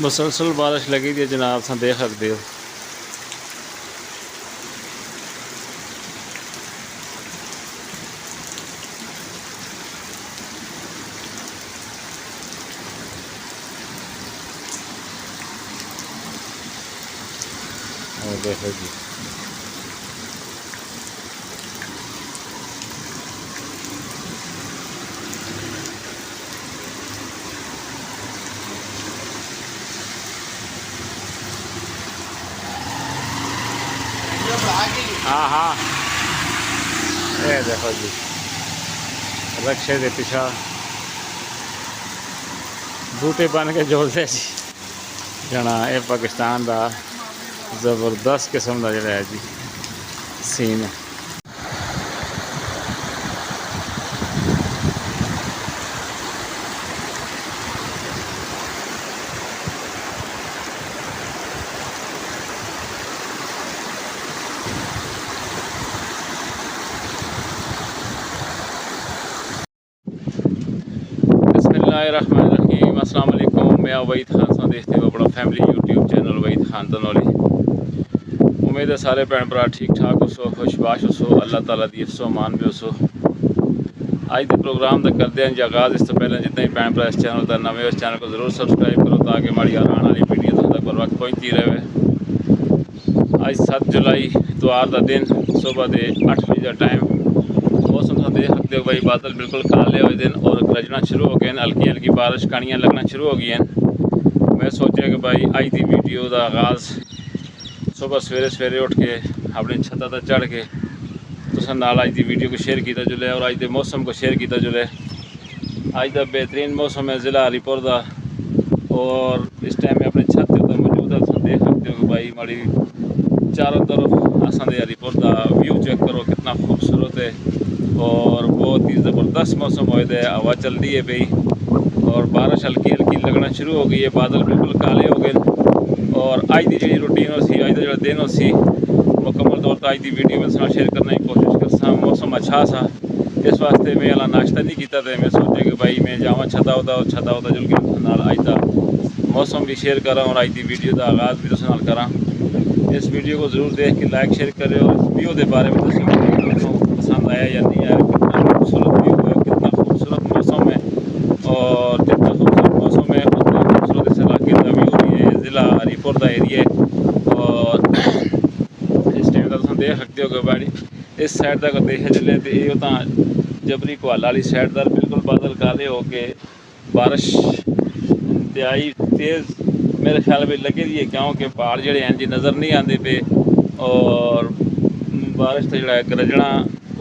मुसलसल बारिश लगी थी जनाब, तुम देख सकते हो। और देखो जी, हाँ हाँ, ये देखो जी, रक्शे के पिछा बूटे बन के जोड़ते जी जना। ये पाकिस्तान का ज़बरदस्त किस्म का जोड़ा है जी सीन है। बिस्मिल्लाहिर्रहमानिर्रहीम, अस्सलाम वालेकुम। मैं वहीद खान सा देखते हो अपना family YouTube channel Waheed Khan Tanoli. उम्मीद है सारे भैन भरा ठीक ठाक हो सो, खुशबाश हो सो, अल्लाह ताला दी हिफ्ज़ो मान में हो सो। अज के प्रोग्राम का करते हैं जी आगाज़। इस तो पहले जितने भी भैन भरा इस चैनल का नवे, उस चैनल को ज़रूर सबसक्राइब करो ताकि हमारी आने वाली वीडियो तुम तक बर वक्त पहुँचती रहे। अज 7 जुलाई इतवार का दिन, सुबह के 8 बजे का टाइम। मौसम तुम देख सकते हो भाई, बादल बिल्कुल काले हुए दिन और गरजना शुरू हो गए हैं। हल्की हल्की बारिश कणियाँ लगना शुरू हो गई हैं। मैं सोचा कि भाई अज की वीडियो का आगाज़ सुबह सवेरे सवेरे उठ के अपनी छत्ता पर चढ़ के तुम नाल अज की वीडियो को शेयर किया जुले और अज के मौसम को शेयर किया जुले। अज का बेहतरीन मौसम है ज़िला हरीपुर का और इस टाइम में अपनी छत पर मौजूद है। तुम देख सकते हो कि भाई हमारी चारों तरफ असा दे हरीपुर का व्यू चेक करो कितना खूबसूरत है और बहुत ही ज़बरदस्त मौसम हो है। हवा चल रही है भाई और बारिश हल्की हल्की लगना शुरू हो गई है। बादल बिल्कुल काले हो गए और अज की जी रूटीन हो सी, अज का जो दिन हो सी मुकम्मल तौर पर अज की वीडियो में सुना शेयर करने की कोशिश करता। मौसम अच्छा सा, इस वास्ते मैं अला नाश्ता नहीं किया तो मैं सोचा कि भाई मैं जावा छता होता जुल के अज का मौसम भी शेयर करा और अज की वीडियो का आगाज़ भी तुम करा। इस वीडियो को ज़रूर देख के लाइक शेयर करें और इस व्यू के बारे में दसो पसंद आया या नहीं आया। कितना खूबसूरत व्यू है, कितना खूबसूरत मौसम है और जितना खूबसूरत मौसम है उतना खूबसूरत इस इलाके का व्यू भी है। ज़िला हरीपुर का एरिया है और इस टाइम का तुम देख सकते हो कि बाड़ी इस साइड तक देखा चले तो ये तो जबरी कोहाला वाली साइड का बिल्कुल बादल काले हो के बारिश इंतहाई तेज़ मेरे ख्याल में लगी दी है क्योंकि पहाड़ जोड़े हैं जी नज़र नहीं आते पे और बारिश का जोड़ा गरजना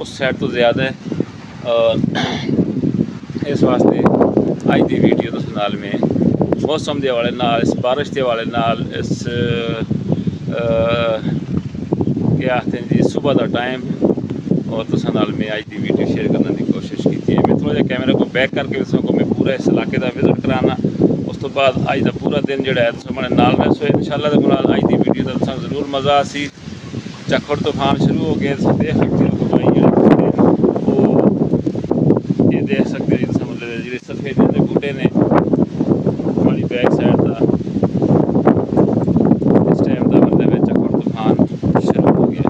उस साइड तो ज़्यादा है। और इस वास्ते अज की वीडियो तुस नाल में मौसम के हवाले नाल, इस बारिश के हवाले नाल, इस क्या आखते हैं जी सुबह का टाइम और तुस नाल में अज की वीडियो शेयर करने की कोशिश की है। मैं थोड़ा जहा कैमरा को बैक करके को मैं पूरा इस इलाके का विजिट कराना। उस तो बाद अज का पूरा दिन जोड़ा है तुम मेरे नाल रहो इंशाअल्लाह। अज की वीडियो का तुम जरूर मज़ा आसी। झक्खड़ तूफान शुरू हो गए, देख सकते हो भाई वो ये देख सकते हो तुम मतलब जी सफेद के बूटे ने हमारी बैक साइड का इस टाइम का मतलब झक्खड़ तूफान शुरू हो गया।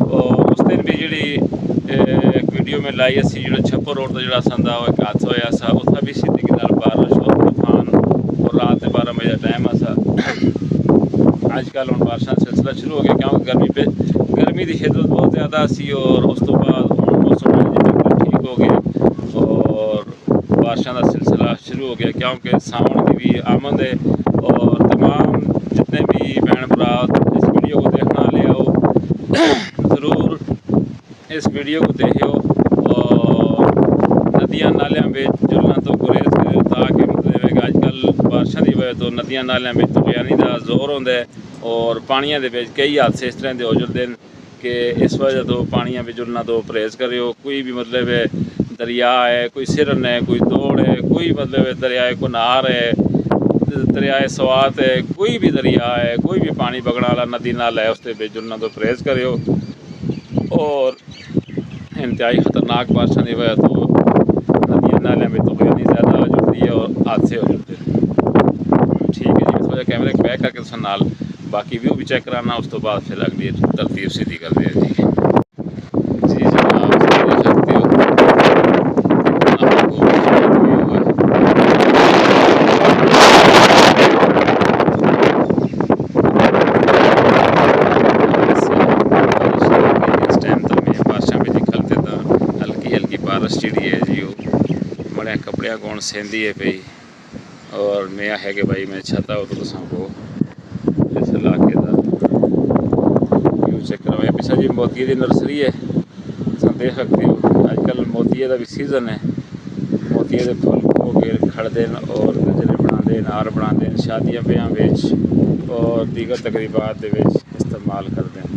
और उस दिन भी जी एक वीडियो में लाई असी जो छप्पर रोड का जोड़ा सा एक हादसा होया सा, उत्था भी सीधी के नाल बारिश और तूफान और रात के 12 बजे का टाइम आसा। अजकल हम बारिश का सिलसिला शुरू हो गया क्योंकि गर्मी की शिदत बहुत ज़्यादा सी और उस तो बाद मौसम ठीक हो गया और बारिशों का सिलसिला शुरू हो गया क्योंकि सावन की भी आमद है। और तमाम जितने भी भैन भरा इस वीडियो को देखना ले आओ ज़रूर इस वीडियो को देखो और नदियाँ नालियाँ में जुलना तो गुरेज करो ताकि मतलब अजकल बारिशों की वजह तो नदियाँ नालियाँ में तुगयानी का जोर होंदा है और पानिया के कई हादसे इस तरह के हो जुलते हैं कि इस वजह तो पानिया में जुलना तो परहेज़ करो। कोई भी मतलब दरिया है, कोई सिरन है, कोई दौड़ है, कोई मतलब दरिया कुनार है, दरियाए सवात है, कोई भी दरिया है, कोई भी पानी बगने वाला नदी नाल है उस पर जुलना तो परहेज़ करो। और इंतहाई ख़तरनाक बारिशों की वजह तो नदियाँ नालियाँ में तुगयानी ज़्यादा हो जाती है और हादसे हो जाते हैं। ठीक है जी। थोड़ा कैमरे बैक करके तुम नाल बाकी व्यू भी चेक कराना, उस तो बाद फिर अगली तरतीब सीधी कर दिया जी। जी जनाब देख सकते हो इस टाइम तक मैं बारिशा में निकलते तो हल्की हल्की बारिश जी है जी बड़े कपड़े कौन सेंदी है पई। और मैं है कि भाई मैं चाहता हूँ तो को इस इलाके का व्यू चेक करवाया। पिछा जी मोतिये की नर्सरी है, देख सकते हो अजकल मोतिये का भी सीजन है। मोतिये के फुल हो के खड़ते हैं और गजरे बनाते हैं, नार बनाते हैं, शादियां ब्याह और दीगर तकरीबात इस्तेमाल करते हैं।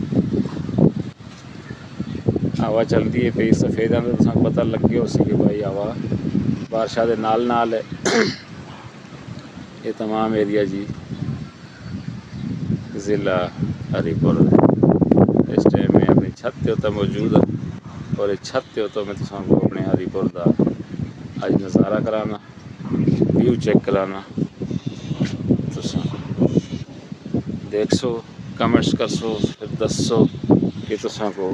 हवा चलती है पी सफ़ेद तो पता लगे उसी कि भाई हवा बारिशा के नाल है। ये तमाम एरिया जी ज़िला हरीपुर इस टाइम में अपनी छत के उत्ते मौजूद है। और इस छत के उत्ते मैं तुसां अपने हरीपुर का अज नज़ारा कराना, व्यू चेक कराना। तुसां देख सो, कमेंट्स कर सो, फिर दसो कि तुसां को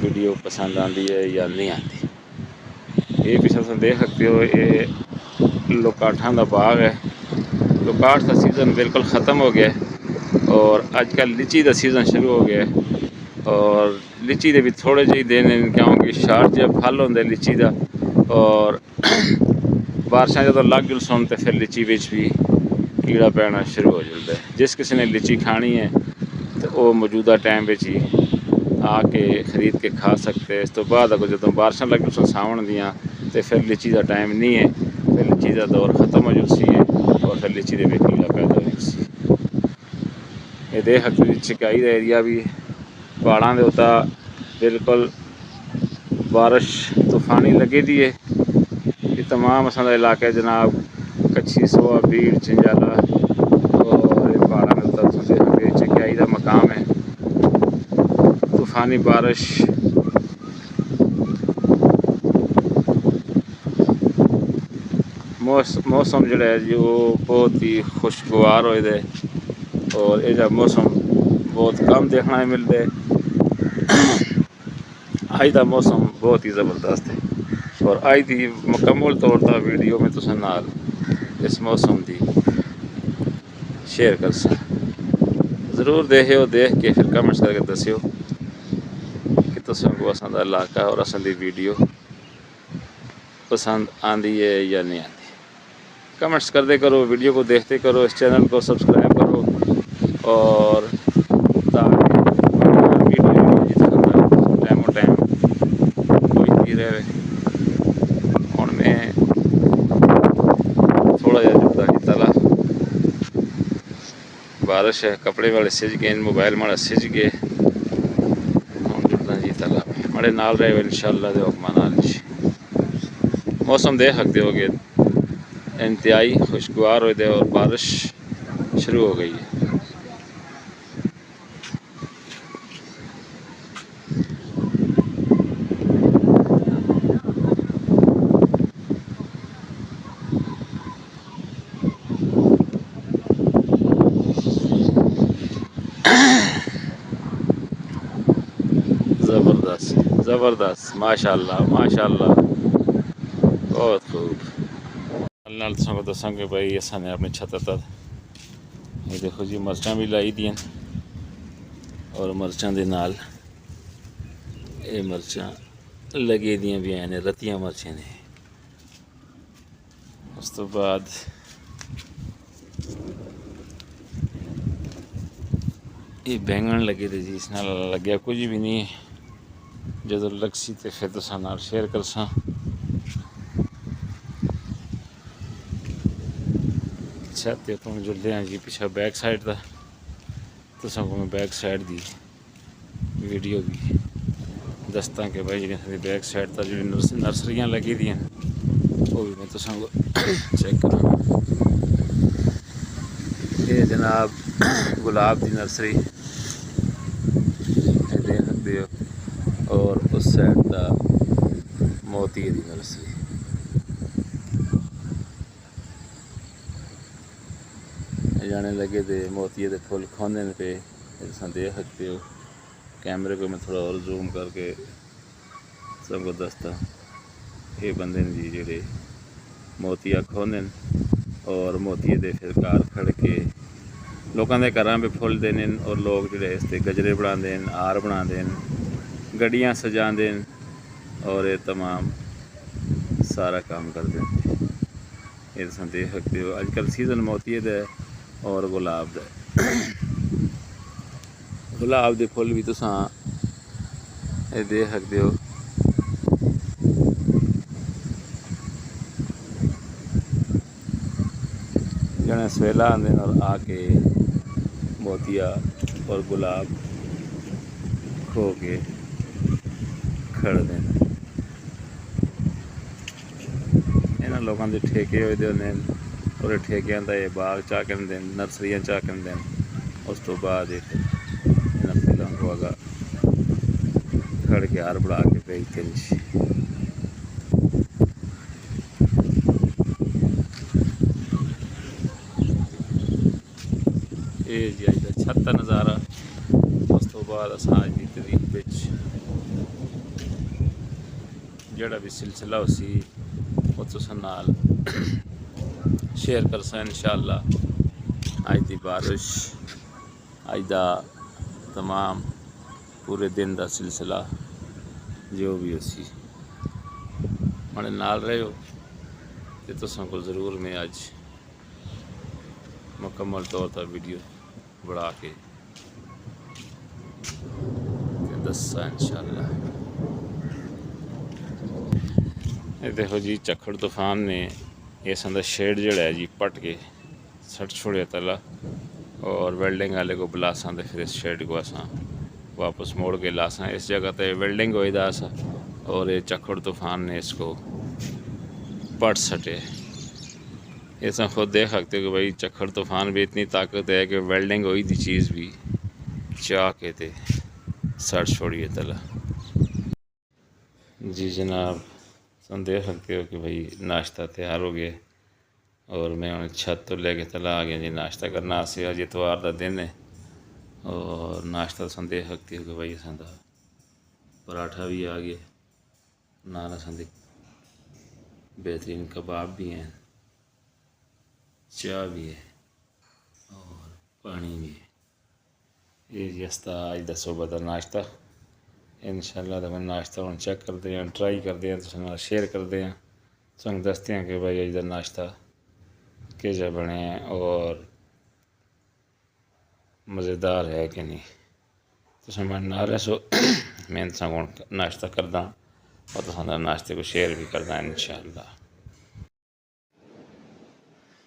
वीडियो पसंद आती है या नहीं आती। ये पिछले तुम देख सकते हो ये लोकाठां का बाग है। लोकाठ का सीज़न बिल्कुल ख़त्म हो गया है और आजकल लीची का सीज़न शुरू हो गया है। और लीची के भी थोड़े जे दिन क्योंकि शार्ट जब फल होंगे लीची का और बारिशा जो लग जुल सुन तो फिर लीची भी कीड़ा पैना शुरू हो जाता है। जिस किसी ने लीची खानी है तो वो मौजूदा टाइम ही आके खरीद के खा सकते हैं। इस तो बाद अगर जो बारिशा लग जुल सावन दियाँ तो फिर लीची का टाइम नहीं है, फिर लीची का दौर ख़त्म हो जुलसी है और फिर लीची के भी कीड़ा पैदा हो सी। ये देख सकते चकाई का एरिया भी पहाड़ों के उत्ता बिल्कुल बारिश तूफानी लगी दी है। ये तमाम असा इलाका जनाब कच्छी सोआ बीड़ चिंजाला और ये पहाड़ों के उत्ता चकाई का मकाम है। तूफानी बारिश मौसम जो है जो बहुत ही खुशगवार हो दे और यह मौसम बहुत कम देखने मिलते। अज का मौसम बहुत ही ज़बरदस्त है और अज की मुकम्मल तौर पर वीडियो में तुसां नाल इस मौसम की शेयर कर सा। ज़रूर देखियो, देख के फिर कमेंट्स करके दसियो कि तुसां को असां दा इलाका और असां दी वीडियो पसंद आती है या नहीं आती। कमेंट्स करते करो, वीडियो को देखते करो, इस चैनल को सब्सक्राइब करो और ताकि टाइमों टाइम पहुँचती रहे। हूँ मैं थोड़ा जहा जुड़ता जी तला बारिश है, कपड़े वाले सिज गए, मोबाइल माड़ा सिज गए। हूँ जुड़ता जी तला माड़े नाल रहे इंशाअल्लाह दे हुक्म नाल। मौसम देख सकते हो गए इंतहाई खुशगवार हो दे और बारिश शुरू हो गई है। ज़बरदस्त ज़बरदस्त माशाअल्लाह माशाअल्लाह बहुत खूब। नाल तुसां को दसां कि भाई असां ने अपनी छत तक ये देखो जी मर्चां भी लाई दियां और मर्चां दे नाल ये मर्चां लगी दियां भी हैं रतियां मर्चां ने। उस तो बाद ये बैंगन लगे थे जी, इस नाल लग्या कुछ भी नहीं है। जो लगसी तो फिर तुसां नाल शेयर कर सा। छत तो जुड़ते हैं जी पिछा बैक साइड का तुसां को मैं बैक साइड की वीडियो भी दसता कि भाई जी बैक साइड का जो नर्सरियाँ लगी दी वो भी मैं तुसां को चेक करा। ये जनाब गुलाब की नर्सरी देख सकते हो और उस साइड का मोती की नर्सरी। जाने लगे थे मोतिये के फुल खोंदे पे तुम देख सकते हो। कैमरे को मैं थोड़ा और जूम करके सबको दसता। ये बंदे ने जी जेड़े मोतिया खोंदे और मोतिये दे फिर घर खड़ के लोगों के घर पे फुल देने और लोग जोड़े इसते गजरे बनाते हैं, हार बनाते हैं, गड्डियाँ सजाते हैं और ये तमाम सारा काम करते हैं। ये तुम देख सकते हो अजकल सीजन मोतिये दा और गुलाब दा। गुलाब के फुल भी तुस देख सकते हो। जने सवेला आते हैं और आके मोतिया और गुलाब खो के खड़ते हैं। इन्होंने लोगों के ठेके हुए होंगे और ठेकिया का ये बाग चाह कहते हैं, नर्सरियाँ चाह कहते हैं। उस तो बाद इन्होंने फूलों को अगा खड़ के हार बढ़ा के बेचते हैं। ये जी अज का छत का नज़ारा। उस तो बाद अस अज की तरीक बिच जड़ा भी सिलसिला उसी वो तुस नाल शेयर करसा इंशाअल्लाह। अज की बारिश अज का तमाम पूरे दिन का सिलसिला जो भी उसी मेरे नाल रहे हो तो तुसां को ज़रूर मैं अज मुकम्मल तौर पर वीडियो बना के दसा इंशाअल्लाह। ये देखो जी झक्खड़ तूफान ने इस अंदर शेड जड़ा है जी पट के सट छोड़िया तला और वेल्डिंग वाले को बुलासा तो फिर इस शेड को असा वापस मोड़ के लासा। इस जगह पे वेल्डिंग हो और ये झक्खड़ तूफान ने इसको पट सटे। ऐसा खुद देख सकते हो कि भाई झक्खड़ तूफान भी इतनी ताकत है कि वेल्डिंग हुई थी चीज़ भी चाह के थे सट छोड़िए तला। जी जनाब तुम देख सकते हो कि भाई नाश्ता तैयार हो गया और मैं उन्हें छत तो लेके तला आ गया जी नाश्ता करना। अस अज इतवार का दिन है और नाश्ता तुम देख सकते हो कि भाई असा पराठा भी आ गया, नाल असें बेहतरीन कबाब भी हैं, चाह भी है और पानी भी है। ये जी अस्ता अज का सुबह का नाश्ता इंशाअल्लाह। तो मैं नाश्ता हम चेक करते हैं, ट्राई करते हैं, तुम शेयर करते हैं, तुम दसते हैं कि भाई अज का नाश्ता किजा बने और मज़ेदार है कि नहीं। तुम मैं ना रसो मैं तुम नाश्ता करदा और तुम नाश्ते को शेयर भी करदा इंशाअल्लाह।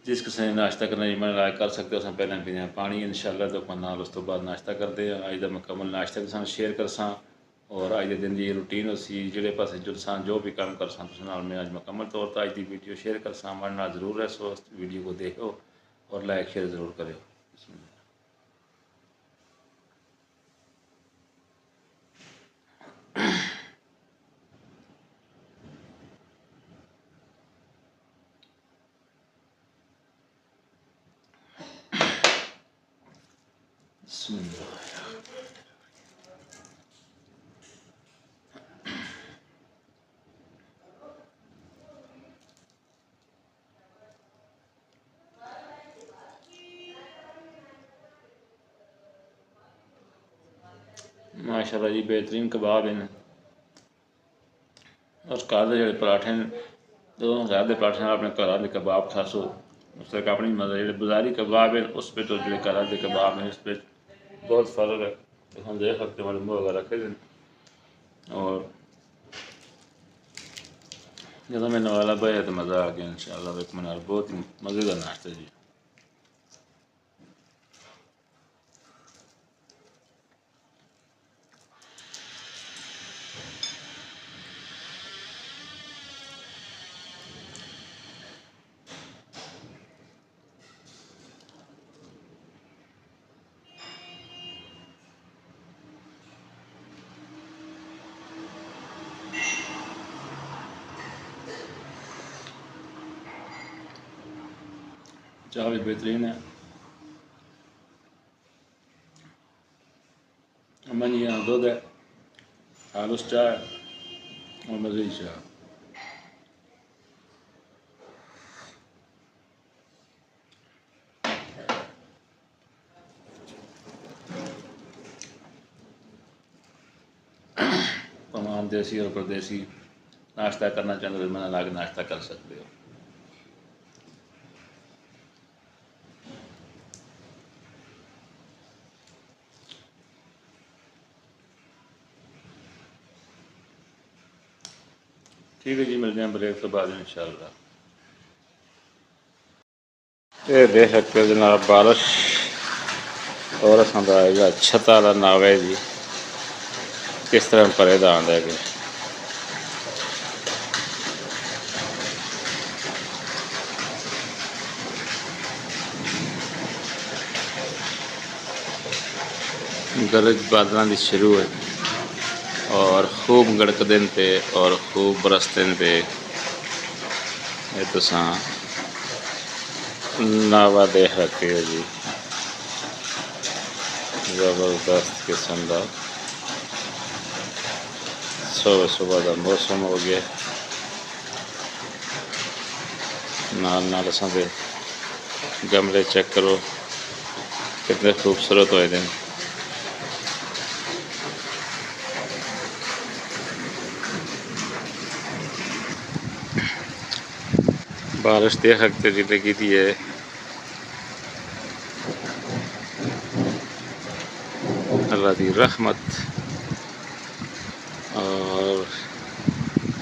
जिस किसी ने नाश्ता करना जी मैं लाइक कर सकते हो। पहले पीने पानी इंशाअल्लाह तो नाल उस तो बाद नाश्ता करते हैं। अज का मुकम्मल नाश्ता तुम शेयर करसा और अज के दिन की रूटीन उसी जोड़े पास जुलसा जो भी काम करसा मैं अज मुकम्मल तौर पर अज की वीडियो शेयर करसा। हमारे जरूर रहो, वीडियो को देखो और लाइक शेयर ज़रूर करो। माशाल्लाह जी बेहतरीन कबाब हैं और घर के जो पराठे हैं जो घर के पराठे अपने घर के कबाब खासो उस तक अपनी मजा जो बाजारी कबाब है उस पर तो जो घर के कबाब हैं उस पर बहुत फ़र्क है। तो हम देख सकते हैं मुँह वगैरह रखे थे और जब मैंने वाला पाया तो मज़ा आ गया इंशाअल्लाह। एक मना बहुत ही मज़ेदार नाश्ता जी। चाह भी बेहतरीन है। मंजियां दुध है, हालुस चाह और मज़ीद चाह। तमाम देसी और परदेसी नाश्ता करना चाहते हो मैंने लाके नाश्ता कर सकते हो। ठीक है जी, मिलते हैं ब्रेक के बाद इंशाल्लाह। ये देख सकते हो जनाब बारिश और आएगा छत वाला नाव है जी, किस तरह परेशान है कि गरज बादलों की शुरू है और खूब गड़कदन पे और खूब बरसदन पे ये तुसा नावा देख सकते हो जी। ज़बरदस्त किस्म का सुबह सुबह का मौसम हो गया। नाल असां दे गमले चेक करो कितने खूबसूरत होए दे। बारिश देख सकते जी लगी थी है। अल्लाह की रहमत। और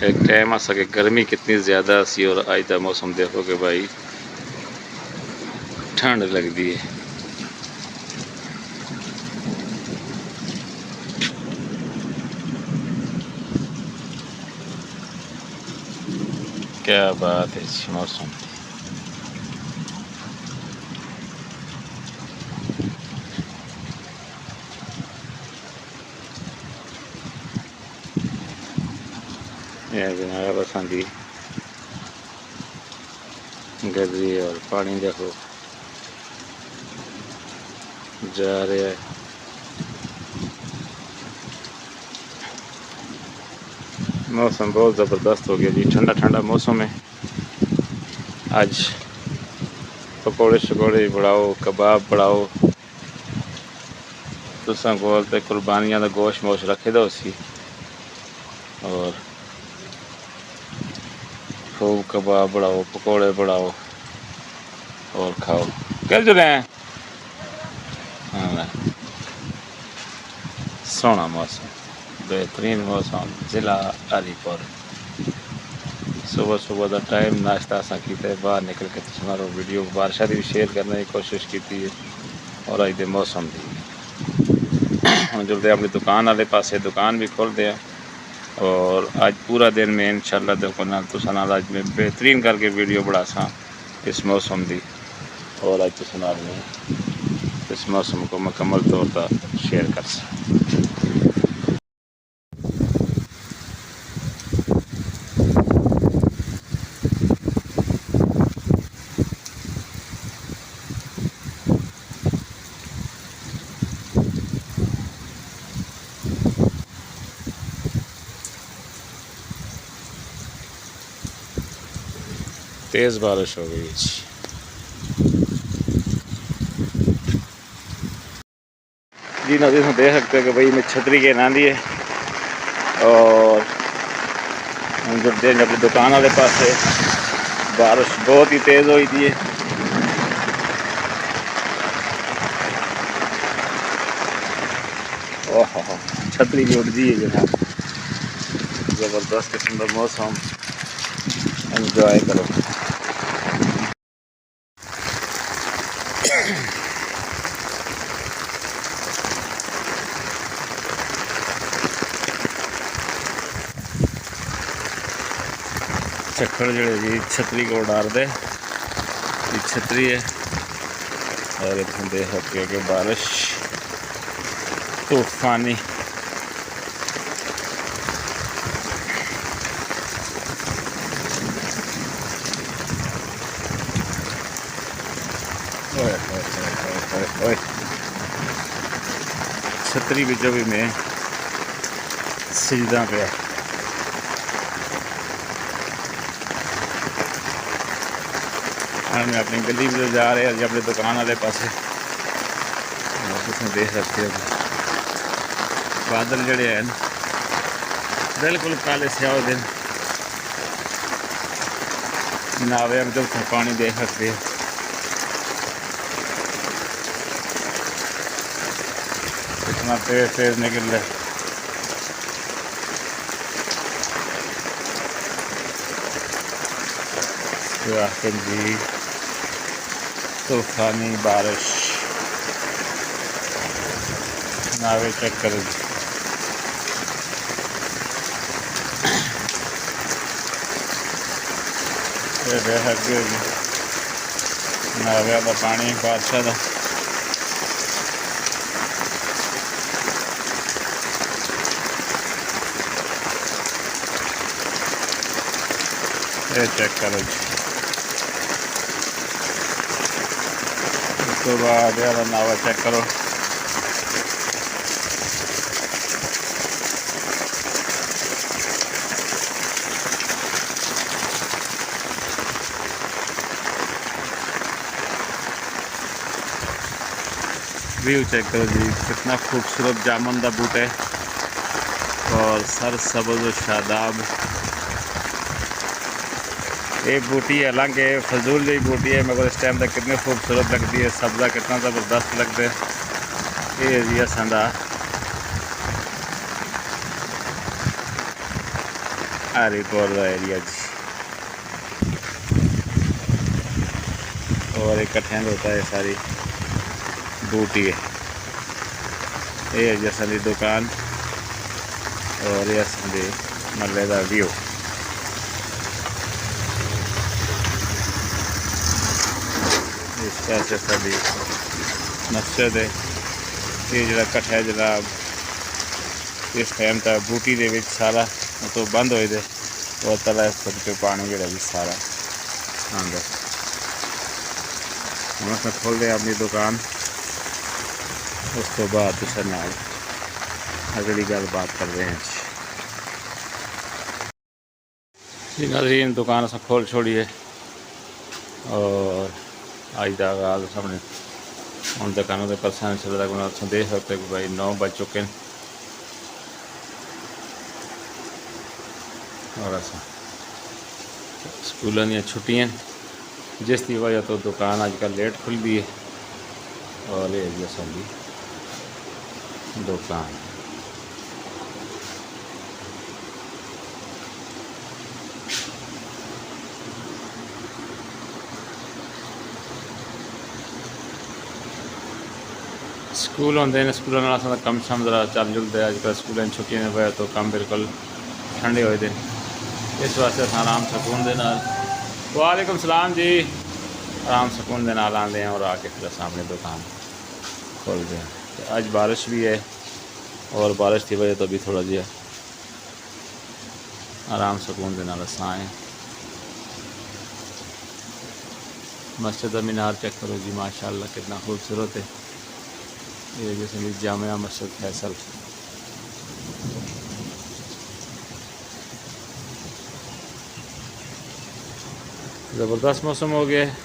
एक टाइम आ सके गर्मी कितनी ज़्यादा सी और आज का मौसम देखो कि भाई ठंड लगती है। क्या बात है इस मौसम की। यह जनाब असां दी गदरी और पानी देखो जा रहा है। मौसम बहुत ज़बरदस्त हो गया जी, ठंडा ठंडा मौसम है। आज पकौड़े शकौड़े बनाओ, कबाब बनाओ, तुसां कोल ते कुर्बानियां का गोश्त मोश रखे दो सी और खूब कबाब बनाओ, पकौड़े बनाओ और खाओ। क्या चले हैं? हाँ, सोना मौसम, बेहतरीन मौसम, ज़िला अलीपुर। सुबह सुबह का टाइम नाश्ता असा किया, बाहर निकल के तुम्हारा वीडियो बारिशा की भी शेयर करने की कोशिश की है और अज के मौसम की हम जुलते अपनी दुकान वाले पासे दुकान भी खोलते हैं और आज पूरा दिन में इंशाल्लाह देखो ना तुसा नाल अज मैं बेहतरीन करके वीडियो बना सा इस मौसम की और अज तुसा नाल मैं इस मौसम को मुकम्मल तौर पर शेयर कर सा। तेज़ बारिश हो गई जी। नदी में देख सकते हो कि भाई मैं छतरी के ना दी है और हम जब देख अपनी दुकान वाले पास बारिश बहुत ही तेज़ हुई थी। ओह छतरी भी उड़ती है जनाब, ज़बरदस्त किस्म का मौसम, एंजॉय करो। चक्कर जड़े जी छतरी को उड़ार दे, ये छतरी है और इतने देख सकते हो कि बारिश तूफानी छतरी भी जो भी मैं सिजदा पे मैं अपनी गली में जा रहे हैं अपनी दुकान वाले पास देख सकते हो बादल जड़े हैं बिल्कुल काले स्याह दिन नावे में तो पानी देख सकते हो इतना तेज तेज निकल रहा है। जी तूफानी बारिश नावे चेक करो जी नावे का पानी बादशाह का ये चेक करो जी उसके बाद यार नावा चेक करो व्यू चेक करो जी कितना खूबसूरत जामुन का बूट है और सर सबज शादाब ये बूटी अलग है फजूल जी बूटी है मगर इस टाइम तक कितनी खूबसूरत लगती है सब्ज़ा कितना ज़बरदस्त लगता है ये जी असा हरीपुर का एरिया जी और एक कठिन होता है सारी बूटी है ये जी असाली दुकान और ये असाली मल्ले का व्यू इस पास साड़ी मस्जिद है ये जरा कट है जनाब इस टाइम तक बूटी दे विच सारा तो बंद होए दे और तला सबके पानी जरा भी सारा आंदा हम अस खोल दे अपनी दुकान उस तो बाद तुसां नाल अगली गलबात कर रहे हैं जी नाज़रीन दुकान अस खोल छोड़िए और आज का आगाज सामने हम दुकानों के परसा चलता है देख सकते कि भाई 9 बज चुके हैं और स्कूलों दी छुट्टियां जिसकी वजह तो दुकान अजकल लेट खुलती है और ये जी साडी दुकान स्कूल होंगे ने स्कूलों का कम शम जरा चल जुलते अजकल स्कूलों छुट्टियों की वजह तो कम बिल्कुल ठंडे होए थे इस वास्ते अस आराम सुकून के नाल वालेकुम सलाम जी आराम सुकून के नाल आते हैं और आके फिर सामने दुकान खोलते हैं आज बारिश भी है और बारिश की वजह तो भी थोड़ा जिहा आराम सुकून के नाल अस आए मस्जिद का मीनार चेक करो जी माशाअल्लाह कितना खूबसूरत है ये जैसे जामिया मस्जिद फैसल ज़बरदस्त मौसम हो गया है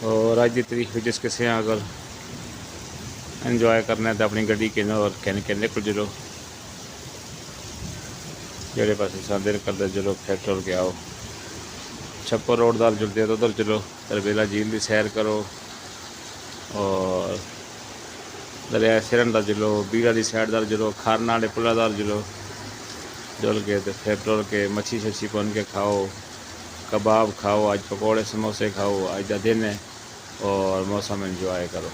और आज की तारीख में जिस किसी अगर इंजॉय करना है तो अपनी गड्डी के और कहने निकल जलो जेड़े पास दिल करते चलो फैक्टर के आओ छप्पर रोड दाल जुलते तो उधर चलो तरबेला झील की सैर करो और दरिया सिरन का चलो बीड़ा की साइड दाल चलो खारना वाले पुला दाल चलो जुल के तो फिर टुर के मच्छी शच्छी भुन के खाओ कबाब खाओ आज पकौड़े समोसे खाओ आज का दिन है और मौसम इंजॉय करो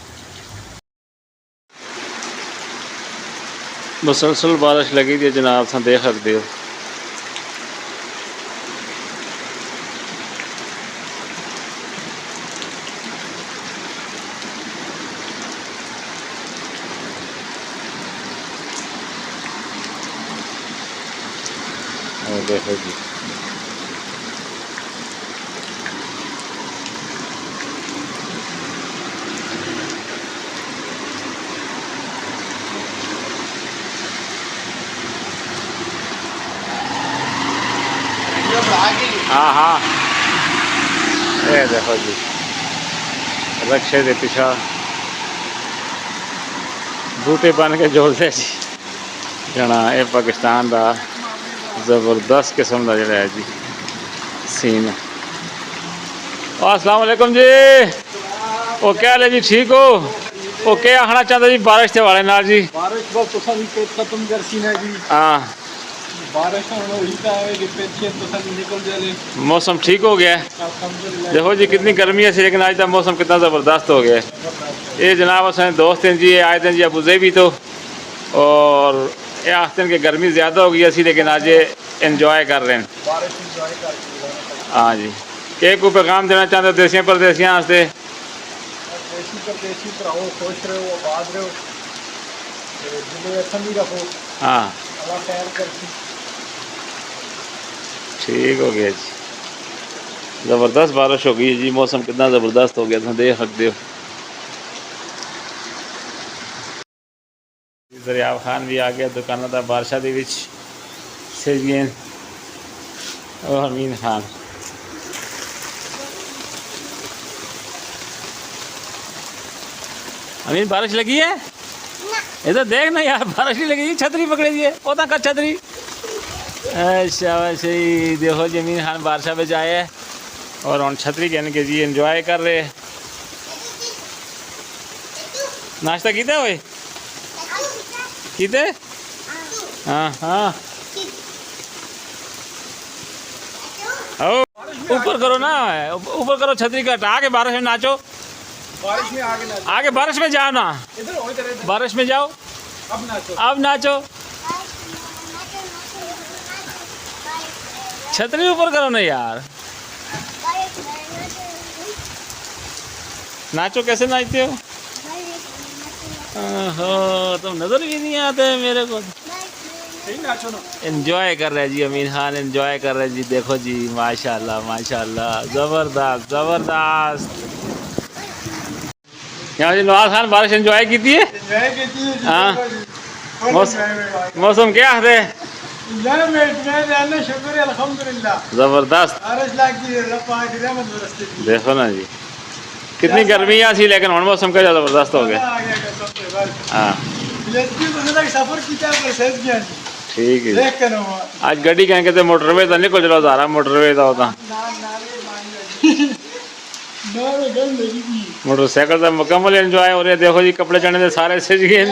मुसलसल बारिश लगी थी जनाब सा देख सकते हो देखो जी हाँ हाँ, ये देखो जी रक्शे के पिछा बूटे बन के जोड़ते जी जना। ये पाकिस्तान का ज़बरदस्त किस्म का जोड़ा है जी सीन। अस्सलाम वालेकुम जी। ओ क्या हाल है जी, ठीक हो? ओ क्या आखना चाहता जी बारिश के वाले नाल जी? बारिश बस तुसा भी खत्म कर सी ना जी। हाँ बारिश होना ही का है कि पेचे तुसा भी निकल जाले। मौसम ठीक हो गया है। अल्हम्दुलिल्लाह। देखो जी कितनी गर्मी है लेकिन आज का मौसम कितना ज़बरदस्त हो गया है। ये जनाब असें दोस्त हैं जी, ये आए थे जी अबू ज़ेबी तो, और ये आखते हैं कि गर्मी ज़्यादा हो गई असी, लेकिन आज ये इंजॉय कर रहे हैं। बारिश इंजॉय कर। हाँ जी, के कोई पैगाम देना चाहते हो देसियां परदेसियां वास्ते? देसी परदेसी भराओ खुश रहो आबाद रहो ते दिले अच्छा भी रखो। हाँ अल्लाह खैर करसी। ठीक हो गया जी, ज़बरदस्त बारिश हो गई है जी, मौसम कितना ज़बरदस्त हो गया तुम देख सकते हो। दरियाब खान भी आ गया दुकानों का बारिशा के सिरगेन और अमीन खान। अमीन बारिश लगी है? इधर देख ना यार, बारिश नहीं लगी, छतरी पकड़े दिए पता कर छतरी। अच्छा वैसे ही देखो जी अमीन खान बारिशा में आए है और हम छतरी कहने के जी इंजॉय कर रहे हैं। नाश्ता कीते हुए कीते? हाँ हाँ ओ ऊपर करो ना, ऊपर करो छतरी का, आगे बारिश में नाचो। बारिश में आगे ना आगे बारिश में जाओ ना, इधर हो इधर बारिश में जाओ, अब नाचो। अब नाचो। छतरी ऊपर करो ना यार, नाचो। कैसे नाचते हो? ओहो तुम नजर भी नहीं आते मेरे को। सही नाचो ना। एंजॉय कर रहे जी अमीन खान, एंजॉय कर रहे जी। देखो जी माशाल्लाह माशाल्लाह, ज़बरदस्त ज़बरदस्त। यहाँ जी नवाज खान बारिश एंजॉय की थी। एंजॉय कीती है। हाँ मौसम क्या है? शुक्र है अल्हम्दुलिल्लाह। ज़बरदस्त बारिश लगती है अल्लाह पाक की रहमत बरसती है। देखो ना जी कितनी गर्मी थी लेकिन हम मौसम का ज़बरदस्त हो गया। आ गया कसम से बस। हाँ लेकिन तो तक सफर किया पर सेज गया जी। ठीक है देख के ना आज गड्डी कहेंगे तो मोटरवे तो निकल चलो सारा मोटरवे का होता। मोटरसाइकिल का मुकम्मल एंजॉय हो रहा है। देखो जी कपड़े चढ़ने से सारे सिज गए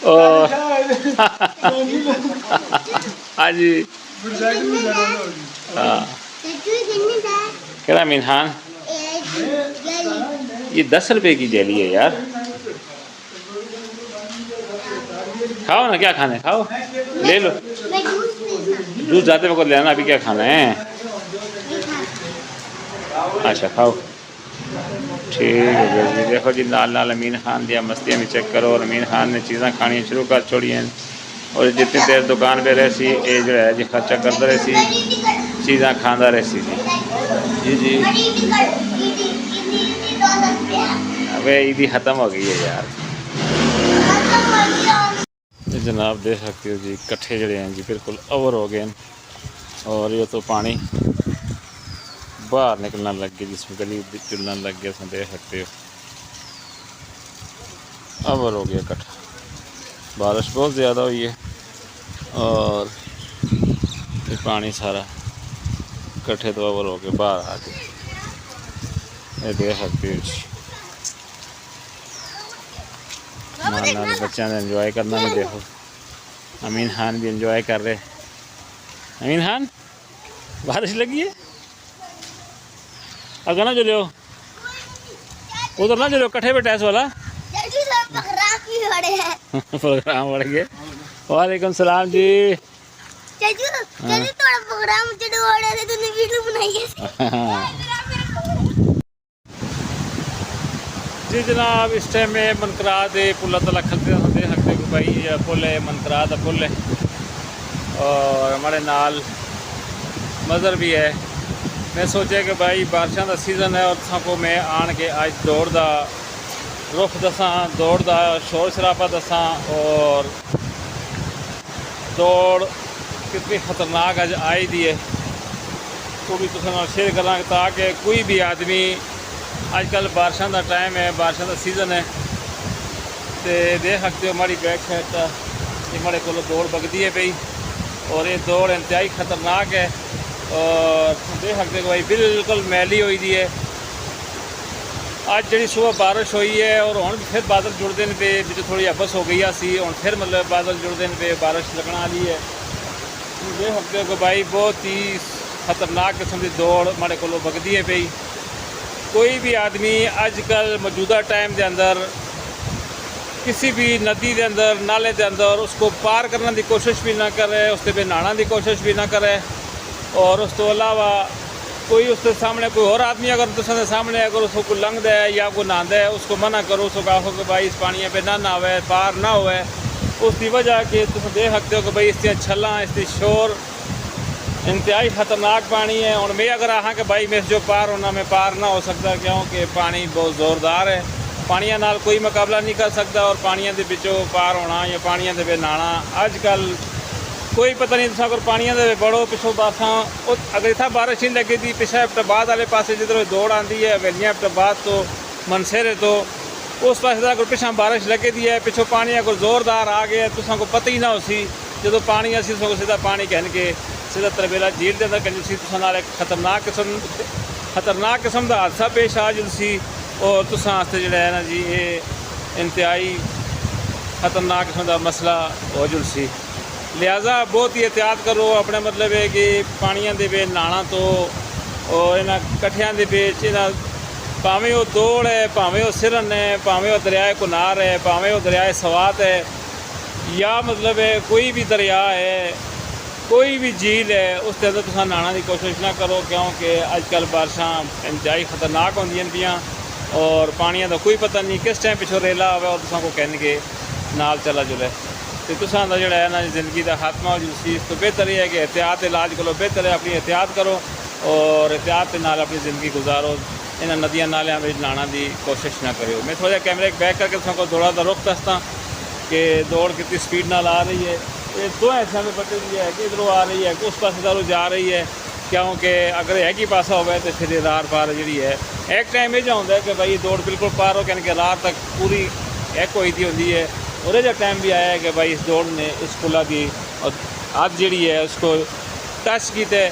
और हाँ जी हाँ क्या अमीन खान ये 10 रुपए की जेली है यार, खाओ ना, क्या खाना है खाओ, ले लो जूस जाते मेरे को लेना, अभी क्या खाना है? अच्छा खाओ ठीक है जी। देखो जी नाल नाल अमीन खान दिया मस्तियाँ भी चेक करो, और अमीन खान ने चीज़ा खानी शुरू कर छोड़ी हैं, और जितनी देर दुकान पे रहे सी ये जो है जी खर्चा करता रहे सी, चीज़ा खांदा रहे सी जी जी। अबे ईदी ख़त्म हो गई है यार। जनाब देख सकते हो जी कट्ठे जड़े हैं जी बिल्कुल ओवर हो गए हैं, और ये तो पानी बाहर निकलना लग गया जिसमें गली चुलना लग गया, उसमें देख सकते हो ओवर हो गया कट्ठा। बारिश बहुत ज़्यादा हुई है और ये पानी सारा कट्ठे तो ओवर हो गए बाहर आ गए, ये देख सकते हो जी। नाल नाल बच्चों ने इंजॉय करना भी देखो, अमीन खान भी इंजॉय कर रहे। अमीन खान बारिश लगी है, अगर ना चलो उधर ना चलो कट्ठे पे टैस वाला प्रोग्राम बढ़ गया। वालेकुम सलाम जी। जी जनाब इस टाइम में मनकरात पुल तला खलते दे सकते कि भाई पुल है मनकरात पुल है, और हमारे नाल मज़र भी है। मैं सोचा कि भाई बारिशों का सीज़न है और सबको मैं आन के आज दौड़ का रुख दसा, दौड़ का शोर शराबा दसा, और दौड़ कितनी ख़तरनाक अज आई दी है। वो भी तुसां नाल शेयर करांगे ताकि कोई भी आदमी अजकल बारिशां दा टाइम है, बारिशां दा सीज़न है, तो देख सकते हो हमारी बैक साइड ये हमारे को दौड़ बगदी है पई और ये दौड़ इंतहाई ख़तरनाक है। और देख सकते हो भाई बिल्कुल मैली हुई दी है। अज जी सुबह बारिश हुई है और हुण फिर बादल जुड़ते हैं पे, बिच थोड़ी हबस हो गई सी, हुण फिर मतलब बादल जुड़ते हैं पे, बारिश लगने वाली है। देख सकते हो कि भाई बहुत ही खतरनाक किस्म की दौड़ हमारे को बगदी है पई। कोई भी आदमी अजकल मौजूदा टाइम के अंदर किसी भी नदी के अंदर नाले के अंदर उसको पार करने की कोशिश भी ना करे, उसके पे नहाने की कोशिश भी ना करे। और उस तो अलावा कोई उसके सामने कोई और आदमी अगर तुसां सामने अगर उसको कोई लंघदा है या कोई नहांदा है उसको मना करो, उसको कहो कि भाई इस पानी पे ना नहावे, पार ना होवे। उसकी वजह कि तुम देख सकते हो कि भाई इसकी छलां, इसकी शोर इंतहाई ख़तरनाक पानी है। और मैं अगर आहाँ कि भाई मैं जो पार होना मैं पार ना हो सकता, क्योंकि पानी बहुत ज़ोरदार है, पानिया नाल कोई मुकाबला नहीं कर सकता। और पानिया के बिचों पार होना या पानिया के नहाना अजकल कोई पता नहीं। तुम अगर पानिया के बड़ो पिछों बारिशां अगर इतना बारिश नहीं लगी थी पिछले अब्टाबाद वाले पासे जिधरों दौड़ आती है हवेलियाँ अब्टाबाद तो मनसेरे तो उस पास अगर पिछा बारिश लगी दी है, पिछों पानी अगर जोरदार आ गया तुसा को पता ही ना हो सी, जो पानी असी सीधा पानी कहन के सीधा तरबेला झील के अंदर कहते तुसा नाल एक खतरनाक किस्म का हादसा पेश आ जुलसी। और तुसा वास्ते जो है ना जी ये इंतहाई खतरनाक किस्म का मसला हो जुलसी। लिहाजा बहुत ही एहतियात करो अपने, मतलब है कि पानिया के वे नहाना तो और इन्होंने कट्ठिया के बेच इन्हों भावें वो दौड़ है, भावें वो सिरन है, भावें वो दरियाए कुनार है, भावें वो दरियाए सवात है, या मतलब है कोई भी दरिया है, कोई भी झील है, उसके अंदर तुम नहाने की कोशिश ना करो, क्योंकि अजकल बारिशां इंतहाई खतरनाक होंदियां पियां और पानिया का कोई पता नहीं किस टाइम पिछों रेला आवे और तुसा को कहने नाल चला जुले तो तुसा का जोड़ा है ना जिंदगी का खात्मा हो जुलसी। इस तो बेहतर है कि एहतियात इलाज करो, बेहतर है अपनी एहतियात करो और एहतियात के नाल अपनी ज़िंदगी गुजारो। इन नदियाँ नालियाँ में नहाने की कोशिश ना करो। मैं थोड़ा कैमरे बैक करके तुसा दौड़ा का रुख दसदा कि दौड़ कितनी स्पीड नाल आ रही है। ये दो हिस्सों में बटी हुई है कि इधरों आ रही है कि उस पास इधरों जा रही है, क्योंकि अगर एक ही पासा हो तो फिर रार पार जी है। एक टाइम यह होता है कि भाई दौड़ बिल्कुल पार हो कि रात तक पूरी एक हुई थी होती है, और यह टाइम भी आया है कि भाई इस दौड़ ने इस पुला की और अज जी है उसको टच किते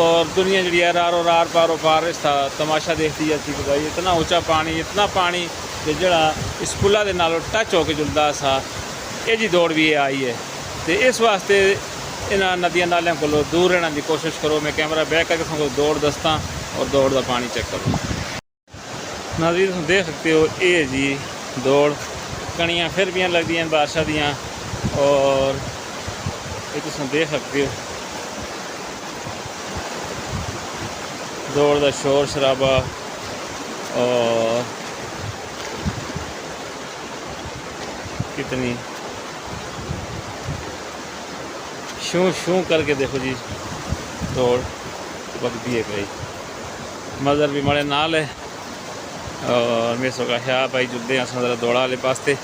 और दुनिया जी है रार पार इसका तमाशा देखती जाती कि भाई इतना ऊँचा पानी, इतना पानी कि जड़ा इस पुला के नालों टच होकर जुलता सा, ये जी दौड़ भी आई है। तो इस वास्ते इन्होंने नदियाँ नालियों को दूर रहने की कोशिश करो। मैं कैमरा बैक करके तुमको दौड़ दसता और दौड़ का पानी चेक करो। नाज़रीन तुम देख सकते हो ये जी दौड़ कणियाँ फिर भी लगती हैं बारिशा दियाँ, और ये तुम देख सकते हो दौड़ का शोर शराबा और कितनी शू शू करके देखो जी दौड़ बगती है भाई। मज़र भी बड़े नाल है और मैं सोचा ख्याल भाई जुड़ते हैं असा दौड़ा वाले पास्ते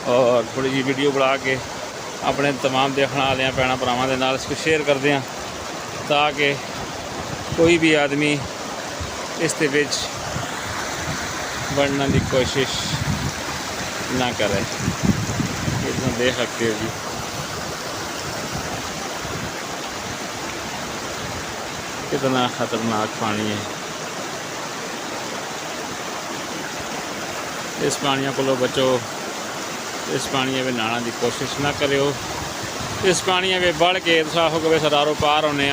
और थोड़ी जी वीडियो बना के अपने तमाम देखने वाले भैन भरावां दे नाल इसको शेयर करते हैं ताकि कोई भी आदमी इस दे विच बढ़ने की कोशिश ना करे। ये तुम देख सकते हो जी कितना ख़तरनाक पानी है। इस पानियों को बचो, इस पानी में नहाने की कोशिश ना करो। इस पानी में बढ़ के तुम आखो कि सरारों पार होने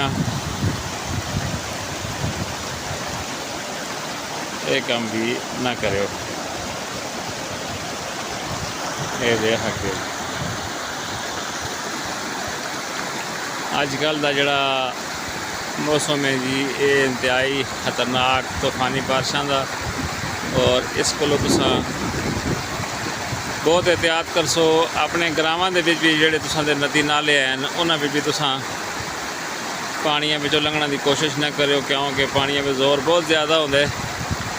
ये काम भी ना करो। ये देख सकते अजकल का जड़ा मौसम है जी ये इंतहाई खतरनाक तूफानी बारिशों का, और इस को बहुत एहतियात करसो। अपने ग्रामां दे विच भी जेडे तुसां दे नदी नाले हैं उन्होंने भी तुसां पानिया विचों लंघने की कोशिश ना करो, क्योंकि पानिया में जोर बहुत ज़्यादा होता है।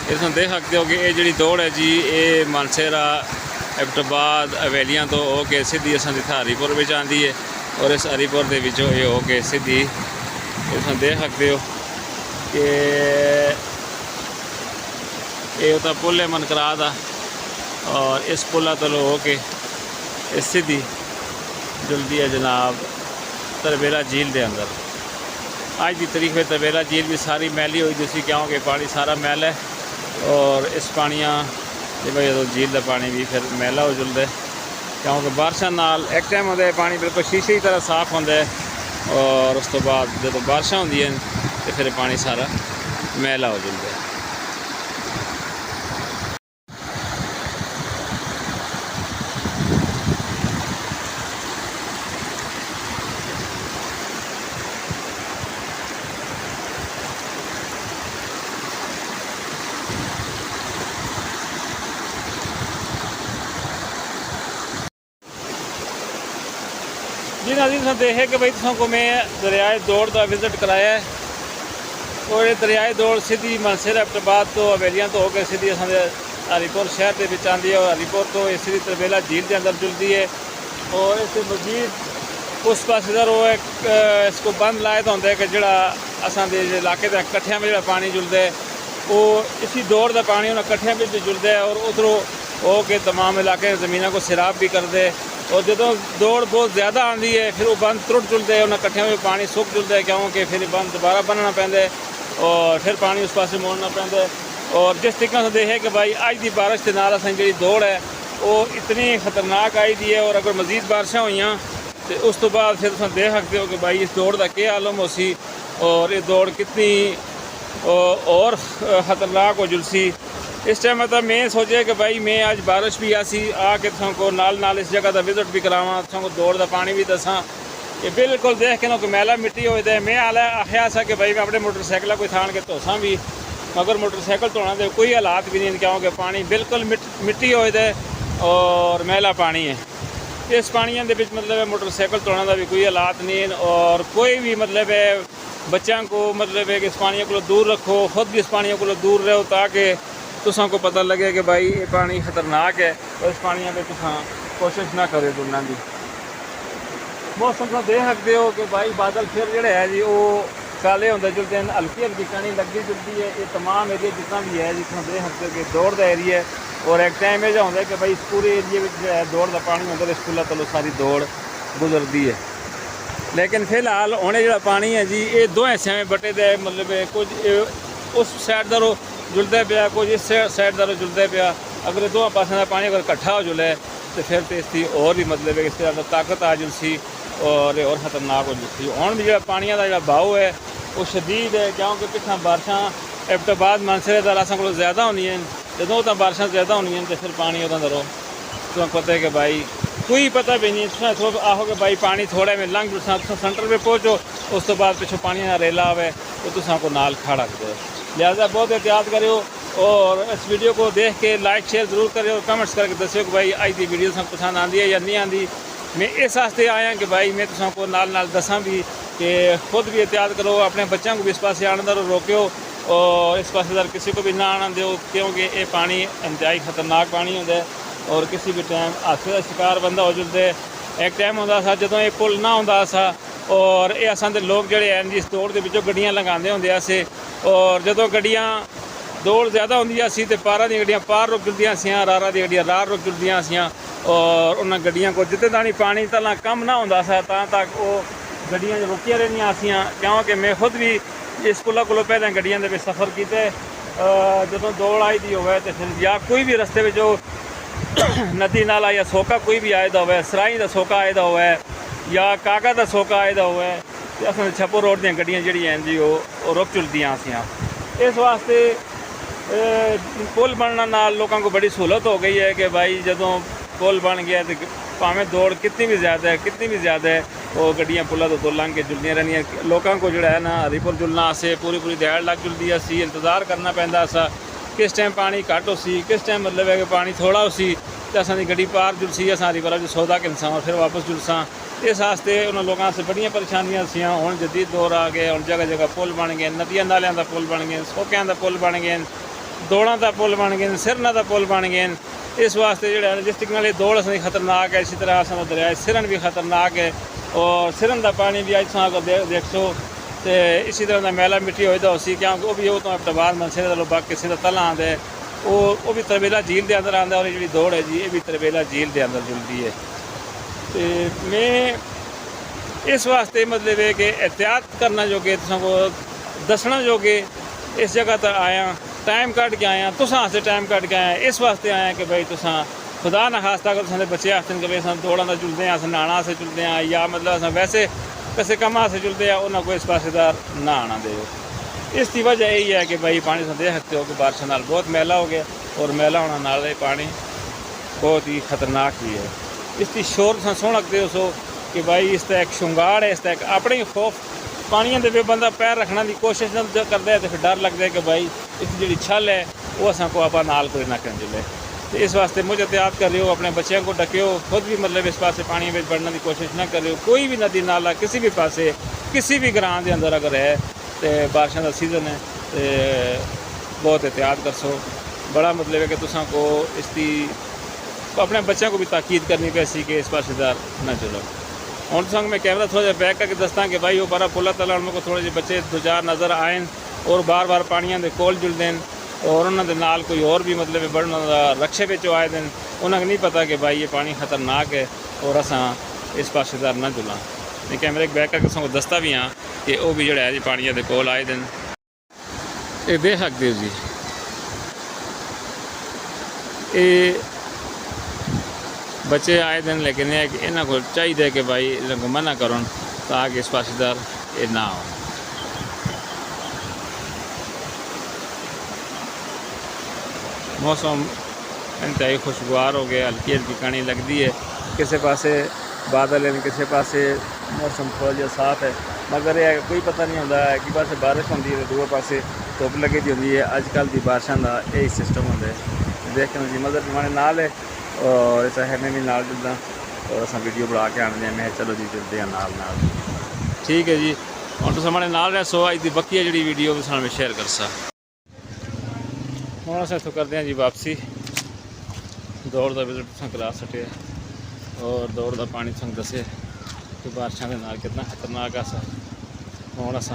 ये तुम देख सकते हो कि ये जी दौड़ है जी ये मानसेरा एबटाबाद हवेलियाँ तो हो के सीधी असां हरीपुर में आती है, और इस हरीपुर के विचों ये हो के सीधी ये तुम देख सकते हो कि ये होता पुल है मनकरा दा और इस पुला तो हो के सीधी जुलदी है जनाब तरबेला झील के अंदर। आज की तारीख में तरबेला झील भी सारी मैली हुई जिसकी क्योंकि पानी सारा मैल है और इस पानियाँ की वजह तो झील का पानी भी फिर मैला हो जुलता है क्योंकि बारिशों नाल एक टाइम होता है पानी बिल्कुल शीशे की तरह साफ होता है और उस तो बाद जो बारिशा होंदियां तो फिर पानी सारा मैला हो जाता है। जी नाज़रीन तुम देखे कि भाई तुमको मैं दरियाए दौड़ का विजिट कराया है और ये दरियाए दौड़ सीधी मनसर अब्टाबाद तो हवेलियाँ तो होकर सीधी असांजे हरीपुर शहर के विच आती है और हरीपुर तो ये सीधी तरबेला झील के अंदर जुलती है और इस मजीद उस पास इधर वो एक इसको बंद लाए तो होंगे कि जोड़ा असांजे इलाके के कट्ठियां में जो पानी जुलता है वो इसी दौड़ का पानी उन्हें कट्ठियां में भी जुलता है और उधरों हो के तमाम इलाके ज़मीनों को सैराब भी करते और जो दौड़ बहुत ज़्यादा आती है फिर वो बंद त्रुट जुलते हैं उन्हें कट्ठियां में पानी सुख जुलता है क्योंकि फिर बंद दोबारा बनना पैंदा है और फिर पानी उस पास मोड़ना पैंदा है। और जिस तरीके से देखे कि भाई अज की बारिश के नाल असां जी दौड़ है वो इतनी खतरनाक आई दी है और अगर मजीद बारिशा हुई तो उस तो बाद फिर तुम देख सकते हो कि भाई इस दौड़ का क्या आलम हो सी और ये दौड़ कितनी और ख़तरनाक हो जुलसी। इस टाइम मतलब मैं सोचे कि भाई मैं आज बारिश भी आसी आके तुमको नाल इस जगह का विजिट भी करावा तुमको दौड़ का पानी भी दसा ये बिल्कुल देख के ना कोई मैला मिट्टी हो जाए मैं आला आख्या सा कि भाई मैं अपने मोटरसाइकिल कोई थान के धोसा भी मगर मोटरसाइकिल धोना तो कोई हालात भी नहीं क्योंकि पानी बिल्कुल मिट्टी हो जाए और मैला पानी है। इस पानियों के मतलब मोटरसाइकिल धोने का भी कोई हालात नहीं और कोई भी मतलब है बच्चों को मतलब है कि इस पानियों को दूर रखो खुद भी इस पानियों को दूर रहो ताकि तुसां को पता लगे कि भाई ये पानी खतरनाक है और इस पानियों पर तुसां कोशिश ना करें तुरना की। मौसम का देख सकते हो कि भाई बादल फिर जोड़े है जी वो काले होंगे जुलते हैं हल्की हल्की कणी लगती जुलती है ये तमाम एरिया जितना भी है जितना देख सकते हो कि दौड़ का एरिया है और एक टाइम यह होता है कि भाई इस पूरे एरिए में जो है दौड़ का पानी होता है इस पुला तलो सारी दौड़ गुजरती है। लेकिन फिलहाल उन्हें जो पानी है जी ये दो हिस्सों में बटे दे मतलब कुछ उस साइड का जुलता पाया कुछ इस साइड का जुलता पाया अगर दोनों पासों का पानी अगर कट्ठा हो जुले तो फिर तो इसकी और भी मतलब है कि इससे ज़्यादा ताकत आ जुलसी और ख़तरनाक हो जुलसी। हुण भी जो पानी का जो बहाव है वो शदीद है क्योंकि पिछा बारिशा अब्टाबाद मानसरे दर असां को ज़्यादा होनी जो तो बारिशा ज़्यादा होनी तो फिर पानी उदा दरो तो पता है कि भाई कोई पता भी नहीं थोड़ा आहो कि भाई पानी थोड़ा में लंघ जुसा सेंटर में पहुँचो उस तो बाद पिछों पानी का रेला आवे तो तुसा को नाल खड़ा कर लिहाजा बहुत एहतियात करो और इस वीडियो को देख के लाइक शेयर जरूर करें और कमेंट्स करके दस्यो कि भाई अज की वीडियो तुम पसंद आती है या नहीं आती। मैं इस वास्ते आया कि भाई मैं तुमको नाल दसा भी कि खुद भी एहतियात करो अपने बच्चों को भी इस पास आने का रोक्यो और इस पास किसी को भी ना आना दो क्योंकि ये पानी इंतहाई खतरनाक पानी होता है और किसी भी टाइम हादसे का शिकार बंदा हो जाता है। एक टाइम होंदा सा जदों ये पुल ना होंदा सा और ये असां दे लोग जिहड़े हैं जिस दौड़ के विचों गड्डियां लगांदे होंदे से और जदों गड्डियां दौड़ ज़्यादा होंदियां सी ते पारा दी गड्डियां पार रुक जुलदियां सियां रारा दी गड्डियां रार रुक जुलदियां सियां और उन्हां गड्डियां को जितने ताणी पानी तला कम ना होंदा सा तां तक वो गड्डियां रुकियां रहिंदियां सियां क्योंकि मैं खुद भी इस पुला कोलों पहले गड्डियां दे विच सफ़र कीते जदों दौड़ आई दी होवे ते फिर या कोई भी रस्ते में जो नदी नाला या सोका कोई भी आए दा होवे सराई दा सोका आए दा होवे या काका दा सोका आए दा होवे ते असां छप्पो रोड दी गड्डियां जिहड़ियां हैं जी वो रुक चुलदियां सियां। इस वास्ते पुल बनने नाल लोगों को बड़ी सहूलत हो गई है कि भाई जदों पुल बन गया तो भावें दौड़ कितनी भी ज़्यादा है वो गड्डियां पुला तो लंघ के जुलदियां रहनियां लोगों को जो है ना हरीपुर जुलना से पूरी दिहाड़ लग जुलदी सी इंतज़ार करना पैंदा सा किस टाइम पानी घट हो सी किस टाइम मतलब है कि पानी थोड़ा हो सी तो असां दी गड्डी पार जुलसी असां हरीपुरा जो सौदा किनसा और फिर वापस जुलसा। इस वास्ते उन्होंने लोगों से बड़ियां परेशानियां सियां हुण जदीद दौर आ गए हुण जगह जगह पुल बन गए नदियां नालियां का पुल बन गए सोकियां का पुल बन गए दौड़ां का पुल बन गए सिरना का पुल बन गए। इस वास्ते जो जिस तरीके नाल दौड़ असां खतरनाक है इसी तरह असां दरिया सिरन भी खतरनाक है और सिरन का पानी भी अज अगर देखो तो इसी तरह का मैला मिट्टी होता उसी क्योंकि वह भी वो तो अपने बाद मनसे का लोग किसी का तला आंदा है वो भी तरबेला झील के अंदर आंदा और जी दौड़ है जी ये भी तरबेला झील के अंदर जुलती है। तो मैं इस वास्ते मतलब है कि एहतियात करना जोगे तुसां दसना जोगे इस जगह तक आया टाइम कट के आया तुसां से टाइम कट के आया इस वास्ते आया कि भाई तुसां खुदा ना खास्ता अगर तुसां बच्चे आखते कि भाई अस दौड़ा का जुलते हैं अस नहाना से जुलते हैं या मतलब अस वैसे किसी कम से जुलते हैं उन्होंने कोई इस पासेदार ना आना दे। इसकी वजह यही है कि भाई पानी तुम देख सकते हो कि बारिश नाल बहुत मैला हो गया और मैला होने नाल ये पानी बहुत ही खतरनाक भी है। इसकी शोर तुम सुन सकते हो सो कि भाई इसका एक शुंगार है इसका एक अपने ही खौफ पानिया के बंदा पैर रखने की कोशिश करता है तो फिर डर लगता है कि भाई इसकी जी छल है वो असा को आप नाल कोई ना कर जुले। तो इस वास्ते मुझे एहतियात कर रहे हो अपने बच्चों को ढके हो खुद भी मतलब इस पासे पानी में बढ़ने की कोशिश ना कर रहे हो। कोई भी नदी नाला किसी भी पासे किसी भी ग्रां के अंदर अगर है तो बारिशों का सीजन है तो बहुत एहतियात कर सो। बड़ा मतलब है कि तुसां को इसकी अपने बच्चों को भी ताकीद करनी पैसी कि इस पासेदार ना चलो। हूँ तुसा मैं कैमरा थोड़ा जहा बैक करके दसदा कि भाई वो बड़ा पुला तला मेरे को थोड़े जे बच्चे दो चार नज़र आए और बार बार पानिया के कोल जुलते हैं और उन्होंने नाल कोई और भी मतलब बढ़ने रक्शे बच्चों आए दिन उन्हें नहीं पता कि भाई ये पानी खतरनाक है और असा इस पासेदार ना जुला। मैं कैमरे बैक करके तुसा दसता भी हाँ कि वह भी जोड़ा है जी पानिया के कोल आए दिन ये देख सकते हो जी। ये बच्चे आए दिन लेकिन इन्हों को चाहिए कि भाई इनको मना करो ताकि इस पासेदार ये ना हो। मौसम इंतहाई खुशगवार हो गया हल्की हल्की कणी लगती है किसी पासे बादल है किसी पासे मौसम थोड़ा जहा साफ है मगर यह कोई पता नहीं होता है कि पासे बारिश होती है दूसरे पासे धुप लगी दी होंगी है। अजकल की बारिशों का यही सिस्टम होता है देखने जी मदद हमारे नाल है और इस है मैं भी नाल जुलदा और अस वीडियो बना के आने हैं। मैं चलो जी जुलते हैं नाल नाल ठीक है जी। हम तो हमारे नाल रह सो अज की बकी जी वीडियो भी मैं शेयर कर सा। हम अस इतों करते हैं जी वापसी दौड़ का विजिट तुम करा सके और दौड़ का पानी तुम दसे कि बारिशों के नाल कितना खतरनाक है। हम अस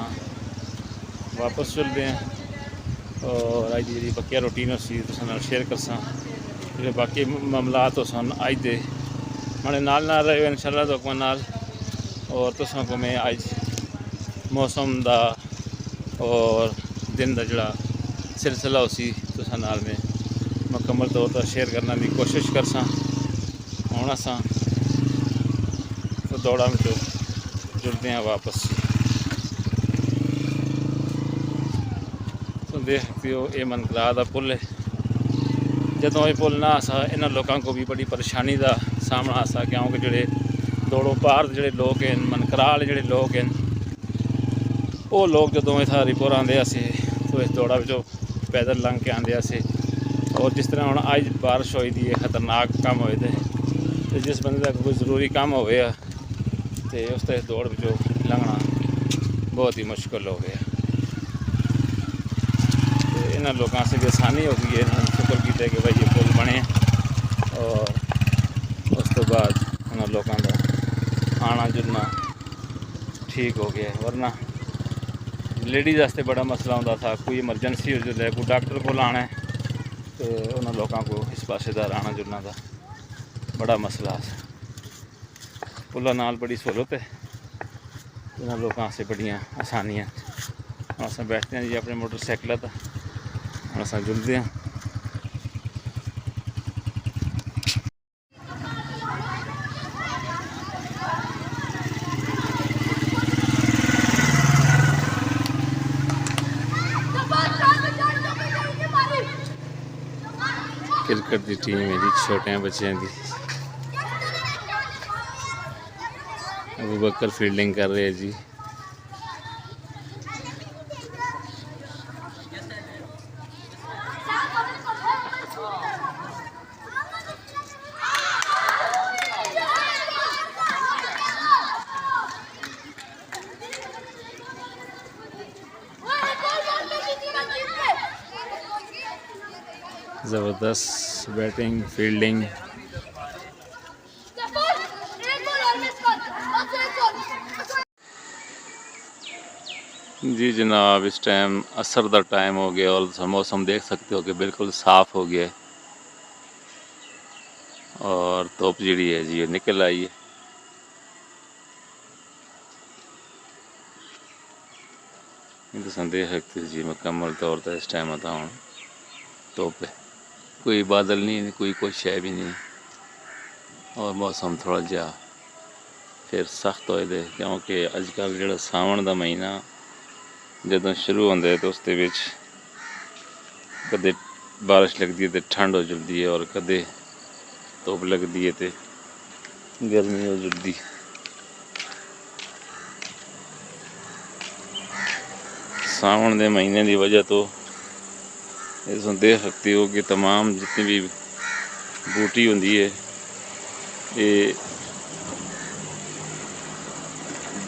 वापस चलते हैं और अज की जी बकिया रूटीन उसी तुम शेयर कर सा जो बाकी मामलात हो सन अज दे हमारे नाल रहे इंशाल्लाह तो नाल और तुसां को मैं अज मौसम का और दिन का जोड़ा सिलसिला उसी तुसां नाल में मुकम्मल तौर पर शेयर करने की कोशिश कर सा। हुण असां तो दौड़ा में जुड़ते हैं वापस। तो देख सकते हो ये मनकरा का पुल है। जदों ये पुल ना आसा इन्होंने लोगों को भी बड़ी परेशानी का सामना आसा क्योंकि जोड़े दौड़ों पार जोड़े लोग हैं मनकरा वाले जोड़े लोग हैं वो लोग जदों इतना रिपोर आते तो इस दौड़ा बचों पैदल लंघ के आते से और जिस तरह हम अज बारिश हुई थी खतरनाक काम होए थे तो जिस बंदे का कोई ज़रूरी काम हो गया तो उस तरह दौड़ बचों लंघना बहुत ही मुश्किल हो गया। तो इन्होंने लोगों से भी आसानी हो गई है इन्होंने शुक्र किया कि भाई ये पुल बने और उस तो बाद उन्होंने लोगों का आना जुलना ठीक हो गया है। वरना लेडीज़ वास्ते बड़ा मसला होता था कोई एमरजेंसी हो जाए कोई डॉक्टर को आना है तो उन्होंने लोगों को इस पासेदार आना जुलना का बड़ा मसला है। पुल नाल बड़ी सहूलत है इन्होंने लोगों से बड़ियाँ आसानियाँ। अस बैठते हैं जी अपने मोटरसाइकिल पर अस जुलते हैं। क्रिकेट की टीम है जी छोटे बच्चों की अबू बकर फील्डिंग कर रहे हैं जी। ज़बरदस्त बैटिंग फील्डिंग जी जनाब, इस टाइम असर का टाइम हो गया और मौसम देख सकते हो कि बिल्कुल साफ़ हो गया है और धुप जी है जी निकल आई है। तुम देख सकते हो जी मुकम्मल तौर पर इस टाइम आता हूँ धुप है, कोई बादल नहीं, कोई कुछ है भी नहीं और मौसम थोड़ा जहा फिर सख्त होए दे क्योंकि अजकल जो सावन का महीना जदों शुरू होंदा है तो उसके विच कदे बारिश लगती है तो ठंड हो जाती है और कदे धुप लगती है तो गर्मी हो जाती। सावन के महीने की वजह तो इसमें देख सकते हो कि तमाम जितनी भी बूटी होंदी है ये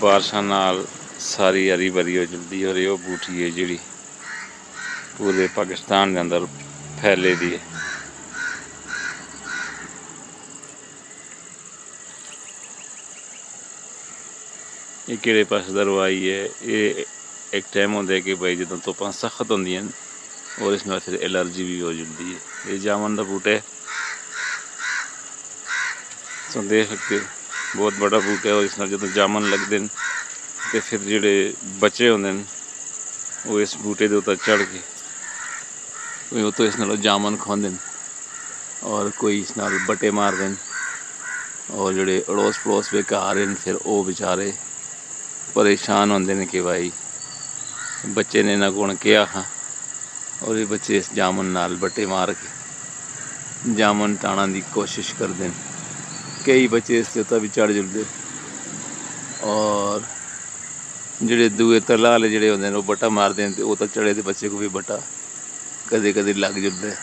बारिशों नाल सारी हरी भरी हो जाती है और ये बूटी है जी पूरे पाकिस्तान के अंदर फैले दी है। ये किड़े पास दरवाई है, ये एक टाइम होता है कि भाई जो धुप्पां सख्त होंदियां और इस नाल फिर एलर्जी भी हो जाती है। ये जामुन का बूटा है, तो देख सकते हो बहुत बड़ा बूटा है और इस नाल जो जामुन लगते हैं तो फिर जोड़े बच्चे होंगे वो इस बूटे के उत्ते चढ़ के कोई तो इस नाल जामुन खाते हैं और कोई इस नाल बटे मारते हैं और जोड़े अड़ोस पड़ोस के घर हैं फिर वो बेचारे परेशान होंगे हैं कि भाई बच्चे ने इन्होंने कौन क्या हाँ और ये बच्चे इस जामुन नाल बटे मार के जामुन टाणा की कोशिश करते हैं। कई बच्चे इस उत्ते भी चढ़ जुलते और जोड़े दूए तला वाले जोड़े होंगे वो बटा मारते हैं तो वो तो चढ़े थे बच्चे को भी बटा कदे कदे लग जुलता है।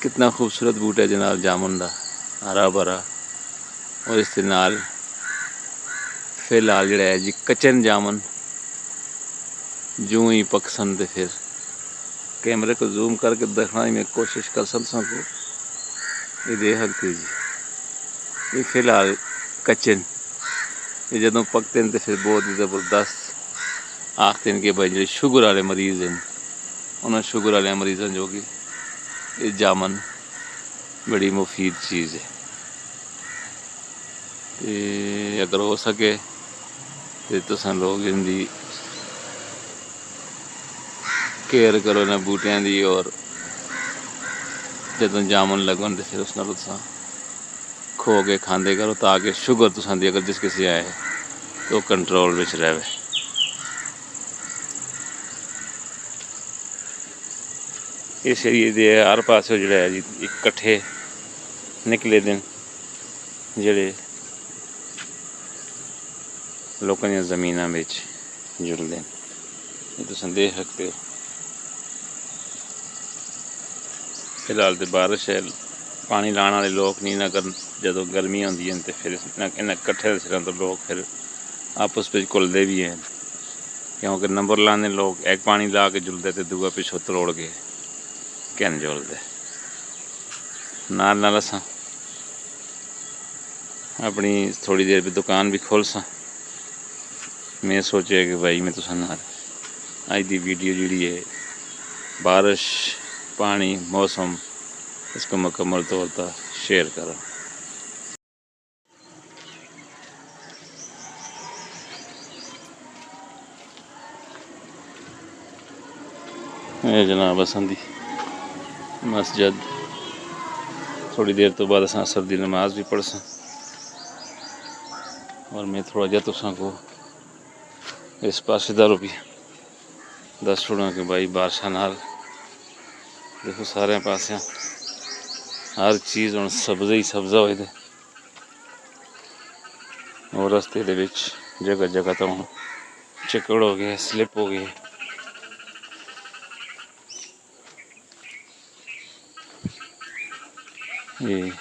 कितना खूबसूरत बूटा है जनाब जामुन का, हरा भरा और इस नाल फिलहाल जोड़ा है जी कचन जामुन जूं ही पकसन तो फिर कैमरे को जूम करके देखना ही मैं कोशिश कर सकता को ये देख सकते जी ये फिलहाल कचन ये जदों पकते हैं तो फिर बहुत ही ज़बरदस्त आखते हैं कि भाई जो शुगर वाले मरीज़ हैं उन्होंने शुगर वाले मरीज़ों जो कि ये जामुन बड़ी मुफीद चीज़ है। तो अगर हो सके तो तुसां लोग इनकी केयर करो ना बूटियां दी और जदों जामुन लगन तो फिर उस नाल तुसां खो के खांदे करो ताकि शुगर तुसां दी अगर जिस किसी आए तो कंट्रोल में रहे। इस एरिए के हर पास जोड़ा है जी इकट्ठे निकले दिन जोड़े लोगों दी ज़मीनां विच जुड़ते हैं। ये तुम देख सकते हो फिलहाल तो बारिश है, पानी लाने वाले लोग नहीं ना कर जो गर्मी होंदी है तो फिर इन्हें कट्ठे सिरों तो लोग फिर आपस में घुलते भी हैं क्योंकि नंबर लाने लोग एक पानी ला के जुलते तो दूआ पिछों तरोड़ के कैन जुलते नाल असां अपनी थोड़ी देर भी दुकान भी खोल सा। मैं सोचा कि भाई मैं तुसां नाल अज की वीडियो जी है बारिश पानी मौसम इसको मुकम्मल तौर पर शेयर करो। ये जनाब असां दी मस्जिद थोड़ी देर तो बाद असां असर दी नमाज भी पढ़ सा और मैं थोड़ा जहा तुसां को इस पासे दा भी दस छोड़ा कि भाई बारिशा नाल देखो सारे पास हर चीज़ हम सब्ज़ा ही सब्ज़ा हो और रस्ते दे विच जगह जगह तो हम चिकड़ हो गए स्लिप हो गए। ये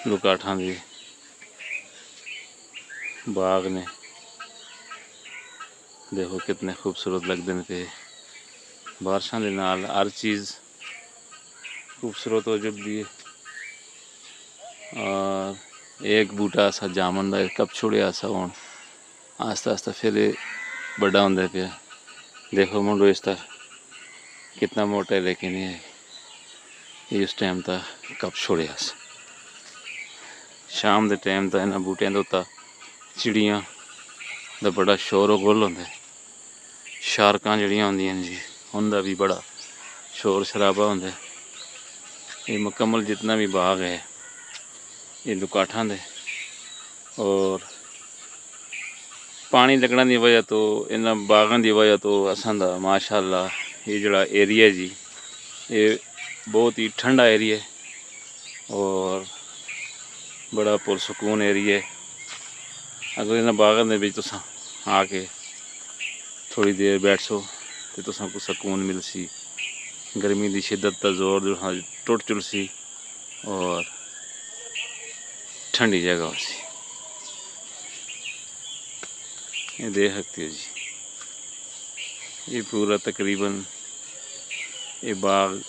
दुकाठां दे बाग ने देखो कितने खूबसूरत लगते हैं पे बारिशों के नाल हर चीज़ खूबसूरत हो जाती है। और एक बूटा सा जामुन का कब छुड़िया सा हूँ आस्ता आस्ता फिर बड़ा होंदा पे। देखो मुंडो इस तरह कितना मोटा है, लेकिन ये इस टाइम तक कब छोड़िया। शाम के टाइम तो इन्होंने बूटियां के उत्ता चिड़ियाँ का बड़ा शोर गुल होंदा। शारकां जड़ियां होंदियां जी, उनका भी बड़ा शोर शराबा होंदा। ये मुकम्मल जितना भी बाग है ये लुकाठां दे, और पानी लगने की वजह तो इन्होंने बागों की वजह तो असां दा माशाअल्लाह ये जड़ा एरिया जी ये बहुत ही ठंडा एरिया है और बड़ा पुरसकून एरिया है। अगर इन्होंने बागों के विच तुसां आके थोड़ी देर बैठो तो तुसां को सुकून मिलसी। गर्मी की शिद्दत का जोर जो टुट चुलसी और ठंडी जगह होसी। ये देख सकते हो जी, ये पूरा तकरीबन ये बाग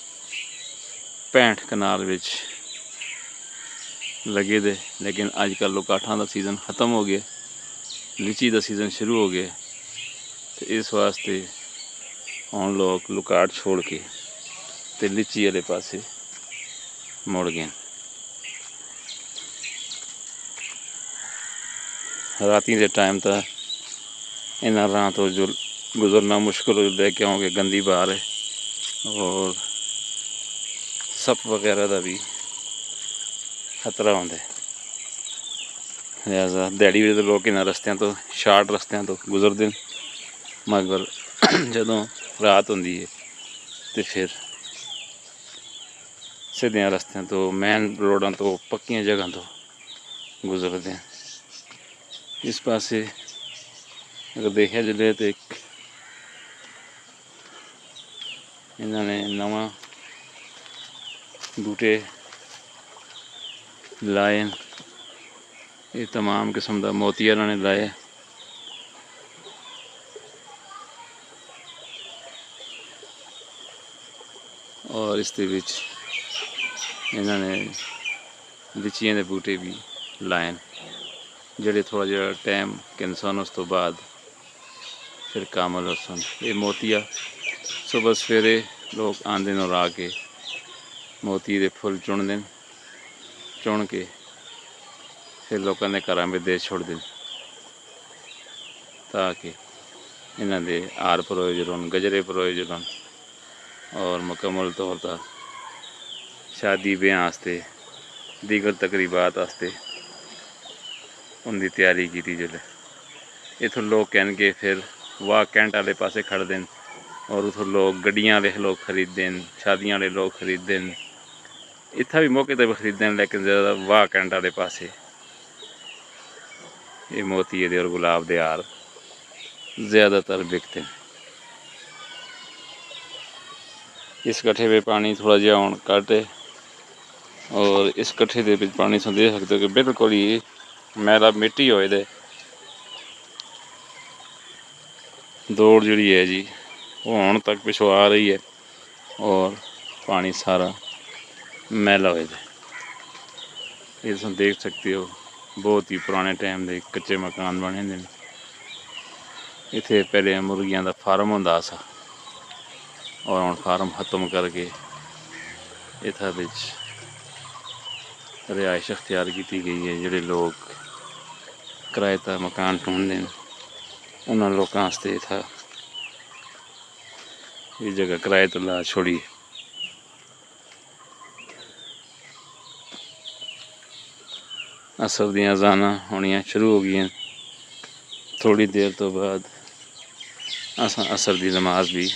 65 कनाल विच लगे दे। लेकिन अजकल लुकाठां का सीज़न ख़त्म हो गया, लीची का सीज़न शुरू हो गया, तो इस वास्ते हुण लोग लुकाट छोड़ के ते लीची वाले पासे मुड़ गए। राती के टाइम तो इन्हां राह तो जो गुजरना मुश्किल हो जाता है क्योंकि गंदी बार है और सप वगैरह का भी खतरा होंदा है। लिहाजा दिहाड़ी वे लोग इन्हां रस्तियां तो शार्ट रस्तियां तो गुजरते हैं, मगर जदों रात होंदी है तो फिर सीधियां रस्तियां तो मेन रोडां तो पक्कियां जगह तो गुजरते हैं। इस पासे अगर देखा जाए तो एक इन्होंने नवा बूटे लाए, ये तमाम किस्म का मोतिया इन्होंने लाए। और इस इन्होंने लीचियां के बूटे भी लाए जेडे थोड़ा जहा टाइम किनसन उस तो बाद फिर कामल होसन। ये मोतिया सुबह सवेरे लोग आंदे और आके मोती के फुल चुनते, चुन के फिर लोगों के घर में दे छोड़ दें ताकि इन्हों के हार परोए होन, गजरे परोए होन और मुकम्मल तौर पर शादी ब्याह आस्ते दीगर तकरीबात आस्ते उनकी तैयारी की। जिसले इतों लोग कह के फिर वाह कैंट वाले पासे खड़ते हैं और उतो लोग गड्डियां वाले लोग खरीदते हैं, शादियां वाले लोग खरीदते हैं, इतना भी मौके पर भी खरीदते हैं, लेकिन ज़्यादा वाह कैंट वाले पासे ये मोती दे और गुलाब के हार ज़्यादातर बिकते हैं। इस कट्ठे पे पानी थोड़ा जहा हूँ घट है और इस कट्ठे के पानी से देख सकते हो कि बिल्कुल ही मैला मिट्टी होए दे। दौड़ जी है जी वो हुण तक पिछों आ रही है और पानी सारा मैला होए दे। ये तुम देख सकते हो बहुत ही पुराने टाइम के कच्चे मकान बने हैं। इत्थे पहले मुर्गियां का फार्म होंदा सा और हुण फार्म खत्म करके इत्था विच रिहाइश अख्तियार की गई है। जोड़े लोग किराएदार मकान ढूंढते हैं उन्होंने लोगों वास्ते इत्था ये जगह किराए तो ला छोड़ी। असर दी अज़ानां होनियां शुरू हो गई, थोड़ी देर तो बाद असां असर की नमाज भी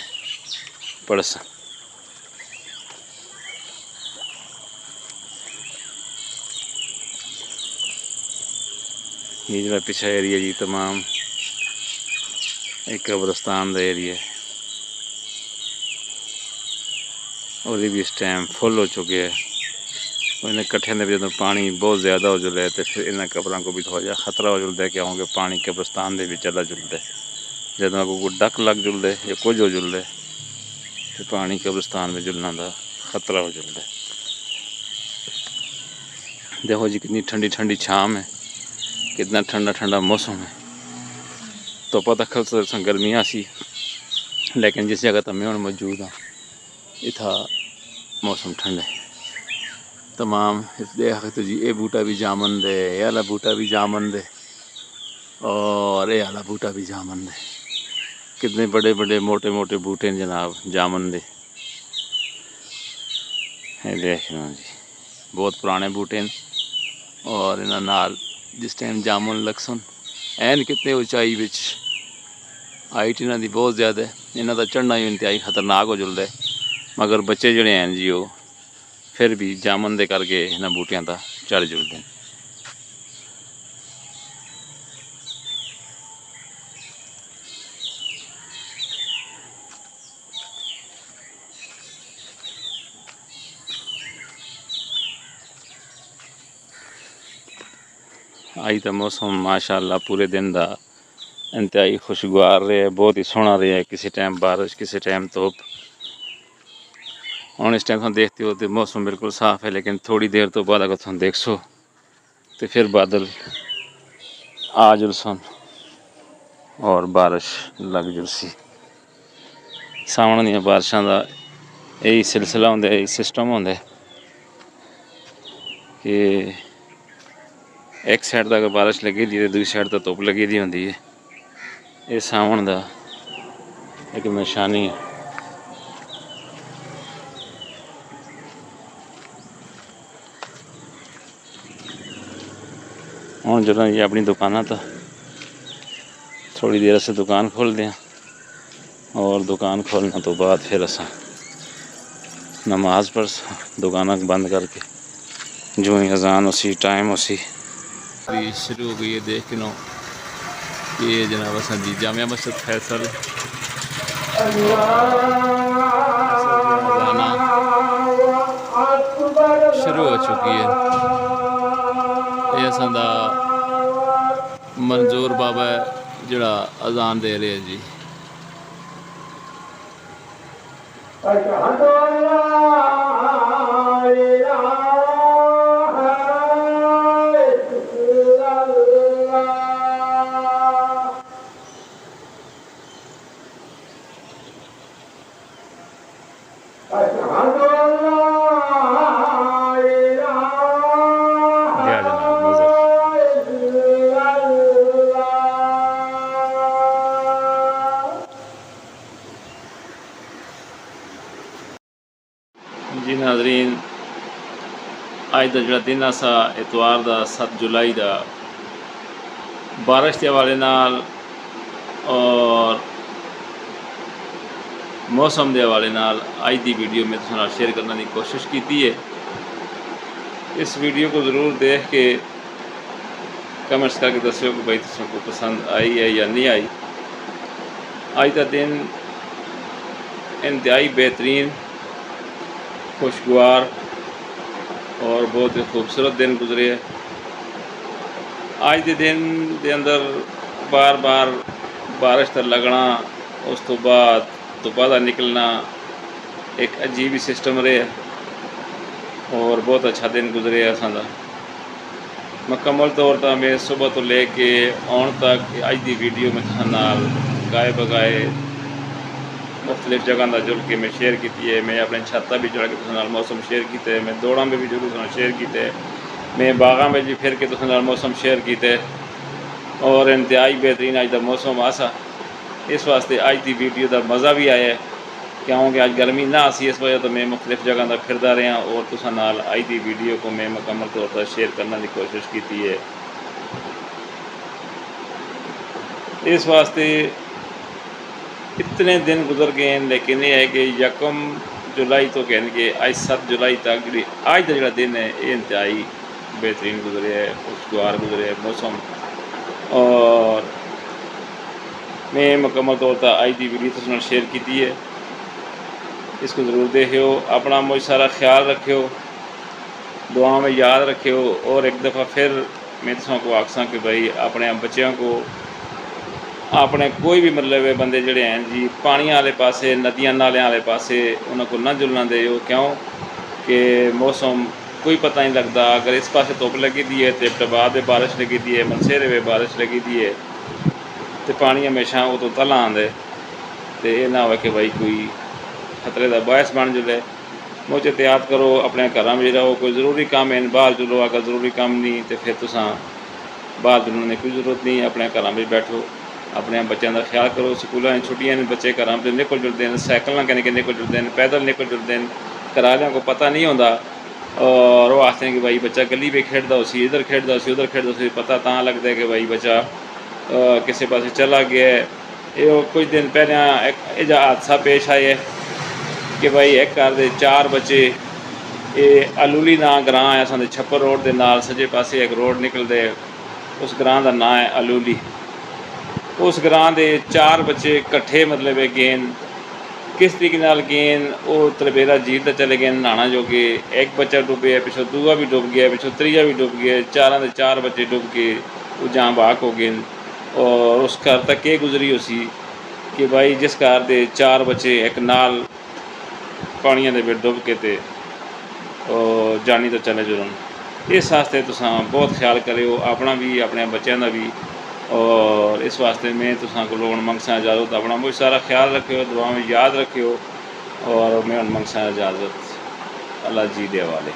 पढ़ सा। ये जो पिछा एरिया जी तमाम एक कब्रस्तान का एरिया है और ये भी इस टाइम फुल हो चुके हैं। इन्हें कट्ठिया में जो पानी बहुत ज़्यादा हो जुलता है तो फिर इन्हें कब्रों को भी थोड़ा जहा खतरा हो जुलता है क्योंकि पानी कब्रस्तान के चला जुलता है। जब कोई डक लग जुलता है या कुछ हो जुलता है तो पानी कब्रस्तान में जुलना का खतरा हो जुलता है। देखो जी कितनी ठंडी ठंडी छाम है, कितना ठंडा ठंडा मौसम है, धुप्प तक गर्मियाँ सी, लेकिन जिस जगह मैं हुण मौजूद हाँ इत्था मौसम ठंडा है तमाम। देख तो जी ये बूटा भी जामन दे, ये वाला बूटा भी जामन दे और ये वाला बूटा भी जामन दे। कितने बड़े बड़े मोटे मोटे बूटे हैं जनाब जामन दे। ये देख रहे जी बहुत पुराने बूटे हैं और इन्हां नाल जिस टाइम जामुन लगसन एन कितने ऊंचाई विच हाइट इन्हां दी बहुत ज़्यादा है। इन्हां दा चढ़ना भी इंतहाई खतरनाक हो जुलदा है, मगर बच्चे जिहड़े हैं जी वो फिर भी जामुन दे करके इन्हां बूटियां दा चढ़ जुलदे हैं। अज तो मौसम माशाअल्लाह पूरे दिन का इंतहाई खुशगवार रहा है, बहुत ही सोहना रहा है। किसी टाइम बारिश किसी टाइम धुप। हुण इस टाइम तुम देखते हो तो मौसम बिल्कुल साफ है, लेकिन थोड़ी देर तो बाद अगर तुम देख सो तो फिर बादल आ जुलसन और बारिश लग जुलसी। सावन दी बारिशां का यही सिलसिला होंदा, यही सिस्टम होंदा कि एक साइड तक बारिश लगी दी है, दूसरी साइड तक धुप लगी दी होंदी है। ये सावन का एक निशानी है। हुण जदों जी अपनी दुकाना तो थोड़ी देर अस दुकान खोलते हैं और दुकान खोलने तो बाद फिर असा नमाज पढ़ दुकाना बंद करके जो ही अजान उसी टाइम उसी शुरू हो गई है। देख के नो ये जनाब असा जी जामिया मस्जिद फैसल शुरू हो चुकी है। ये असा दा मंजूर बाबा है जिहड़ा अजान दे रहे जी। जी नाजरीन अज का जो दिन सा इतवार का 7 जुलाई का बारिश के हवाले नाल और मौसम के हवाले नाल अज की वीडियो में तुहाडे नाल शेयर करने की कोशिश की है। इस वीडियो को ज़रूर देख के कमेंट्स करके दस्यो कि भाई तुमको पसंद आई है या नहीं आई। अज का दिन इंतहाई बेहतरीन खुशगवार और बहुत ही खूबसूरत दिन गुजरे है। आज के दिन के अंदर बार बार बारिश का लगना, उस तो बाद धुप्पा का निकलना एक अजीब ही सिस्टम रहा और बहुत अच्छा दिन गुजरे असां दा। मुकम्मल तौर पर मैं सुबह तो लेके आउण तक अज की वीडियो में तुहां नाल गाए बगाए मुख्तलिफ जगह का जुल के मैं शेयर की है। मैं अपने छत्ता भी चढ़ के तुहां नाल मौसम शेयर किया, मैं दौड़ा में भी जरूर तुहां शेयर किया, मैं बागा में भी फिर के तुहां नाल मौसम शेयर किया और इंतहाई बेहतरीन अज का मौसम आसा। इस वास्ते अज की वीडियो का मज़ा भी आया है क्योंकि अज गर्मी ना सी, इस वजह तो मैं मुख्तलिफ जगह का फिरदा रहा और तुसां नाल अज की वीडियो को मैं मुकम्मल तौर पर शेयर करने की कोशिश की है। इस वास्ते इतने दिन गुजर गए हैं, लेकिन यह है कि 1 जुलाई तो कहने के अज 7 जुलाई तक जी अज का जो दिन है ये इंतहाई बेहतरीन गुजरे है, खुशगवार गुजरे है मौसम। और मैं मुकम्मल तौर पर अज की वीडियो तुहाडे नाल शेयर की है। इसको ज़रूर देखियो, अपना मुझ सारा ख्याल रखियो, दुआ में याद रखियो। और एक दफ़ा फिर मैं तुमको आखसा कि भाई अपने बच्चों को अपने कोई भी मतलब बंदे जोड़े हैं जी पानिया वाले पासे नदियाँ नालियाँ वाले पासे उन्होंने ना जुलना दे। क्यों कि मौसम कोई पता नहीं लगता, अगर इस पासे धुप लगी दी है तो टबाद बारिश लगी दी है, मनसेरे में बारिश लगी दी है ਤੇ ਪਾਣੀ ਹਮੇਸ਼ਾ ਉਹ ਤੋਂ ਤਲਾ ਆਉਂਦਾ ਤੇ ਇਹ ਨਾ ਹੋਵੇ ਕਿ ਭਾਈ ਕੋਈ ਖਤਰੇ ਦਾ ਬਾਇਸ ਬਣ ਜਾਵੇ। मुझे एहतियात करो, अपने घर में रहो, कोई ज़रूरी काम है बाहर चलो, अगर ज़रूरी काम नहीं तो फिर तुसां बाहर चलने की कोई जरूरत नहीं, अपने घर में बैठो, अपने बच्चों का ख्याल करो। स्कूलों छुट्टियां ने बच्चे घर से निकल जुलते हैं, साइकिल कन्नै निकल जुलते हैं, पैदल निकल जुलते हैं, घर वालों को पता नहीं होता और वो आखते हैं कि भाई बच्चा गली पे खेडदा उसी, इधर खेडदा उसी, उधर खेडदा उसी, पता तां लगता है कि भाई बच्चा किसी पास चला गया है। ये कुछ दिन पहले एक हादसा पेश आया है कि भाई एक घर के 4 बच्चे, ये अलूली नां ग्रां है साडे छप्पर रोड के नाल सज्जे पासे एक रोड निकलते, उस ग्रां का नाम है अलूली। उस ग्रां के 4 बच्चे कट्ठे मतलब गेन किस तरीके नाल गेन वो तरबेरा झील तक चले गए नहाना जोगे। एक बच्चा डुब गया, पिछों दूआ भी डुब गया, पिछों त्रीया भी डुब गया, 4 के 4 बच्चे डुब के वो जान बाक हो गए। और उस घर तक ये गुजरी उसी कि भाई जिस घर के 4 बच्चे एक नाल पानिया के विच डुब के ते जानी तो चले जुलन। इस वास्ते तुसां बहुत ख्याल करो अपना भी, अपने बच्चों का भी। और इस वास्ते मैं तुसां को मंगसा इजाज़त, अपना बहुत सारा ख्याल रखियो, दुआ में याद रखियो। और मैं मंगसा इजाज़त, अल्लाह जी दे हवाले।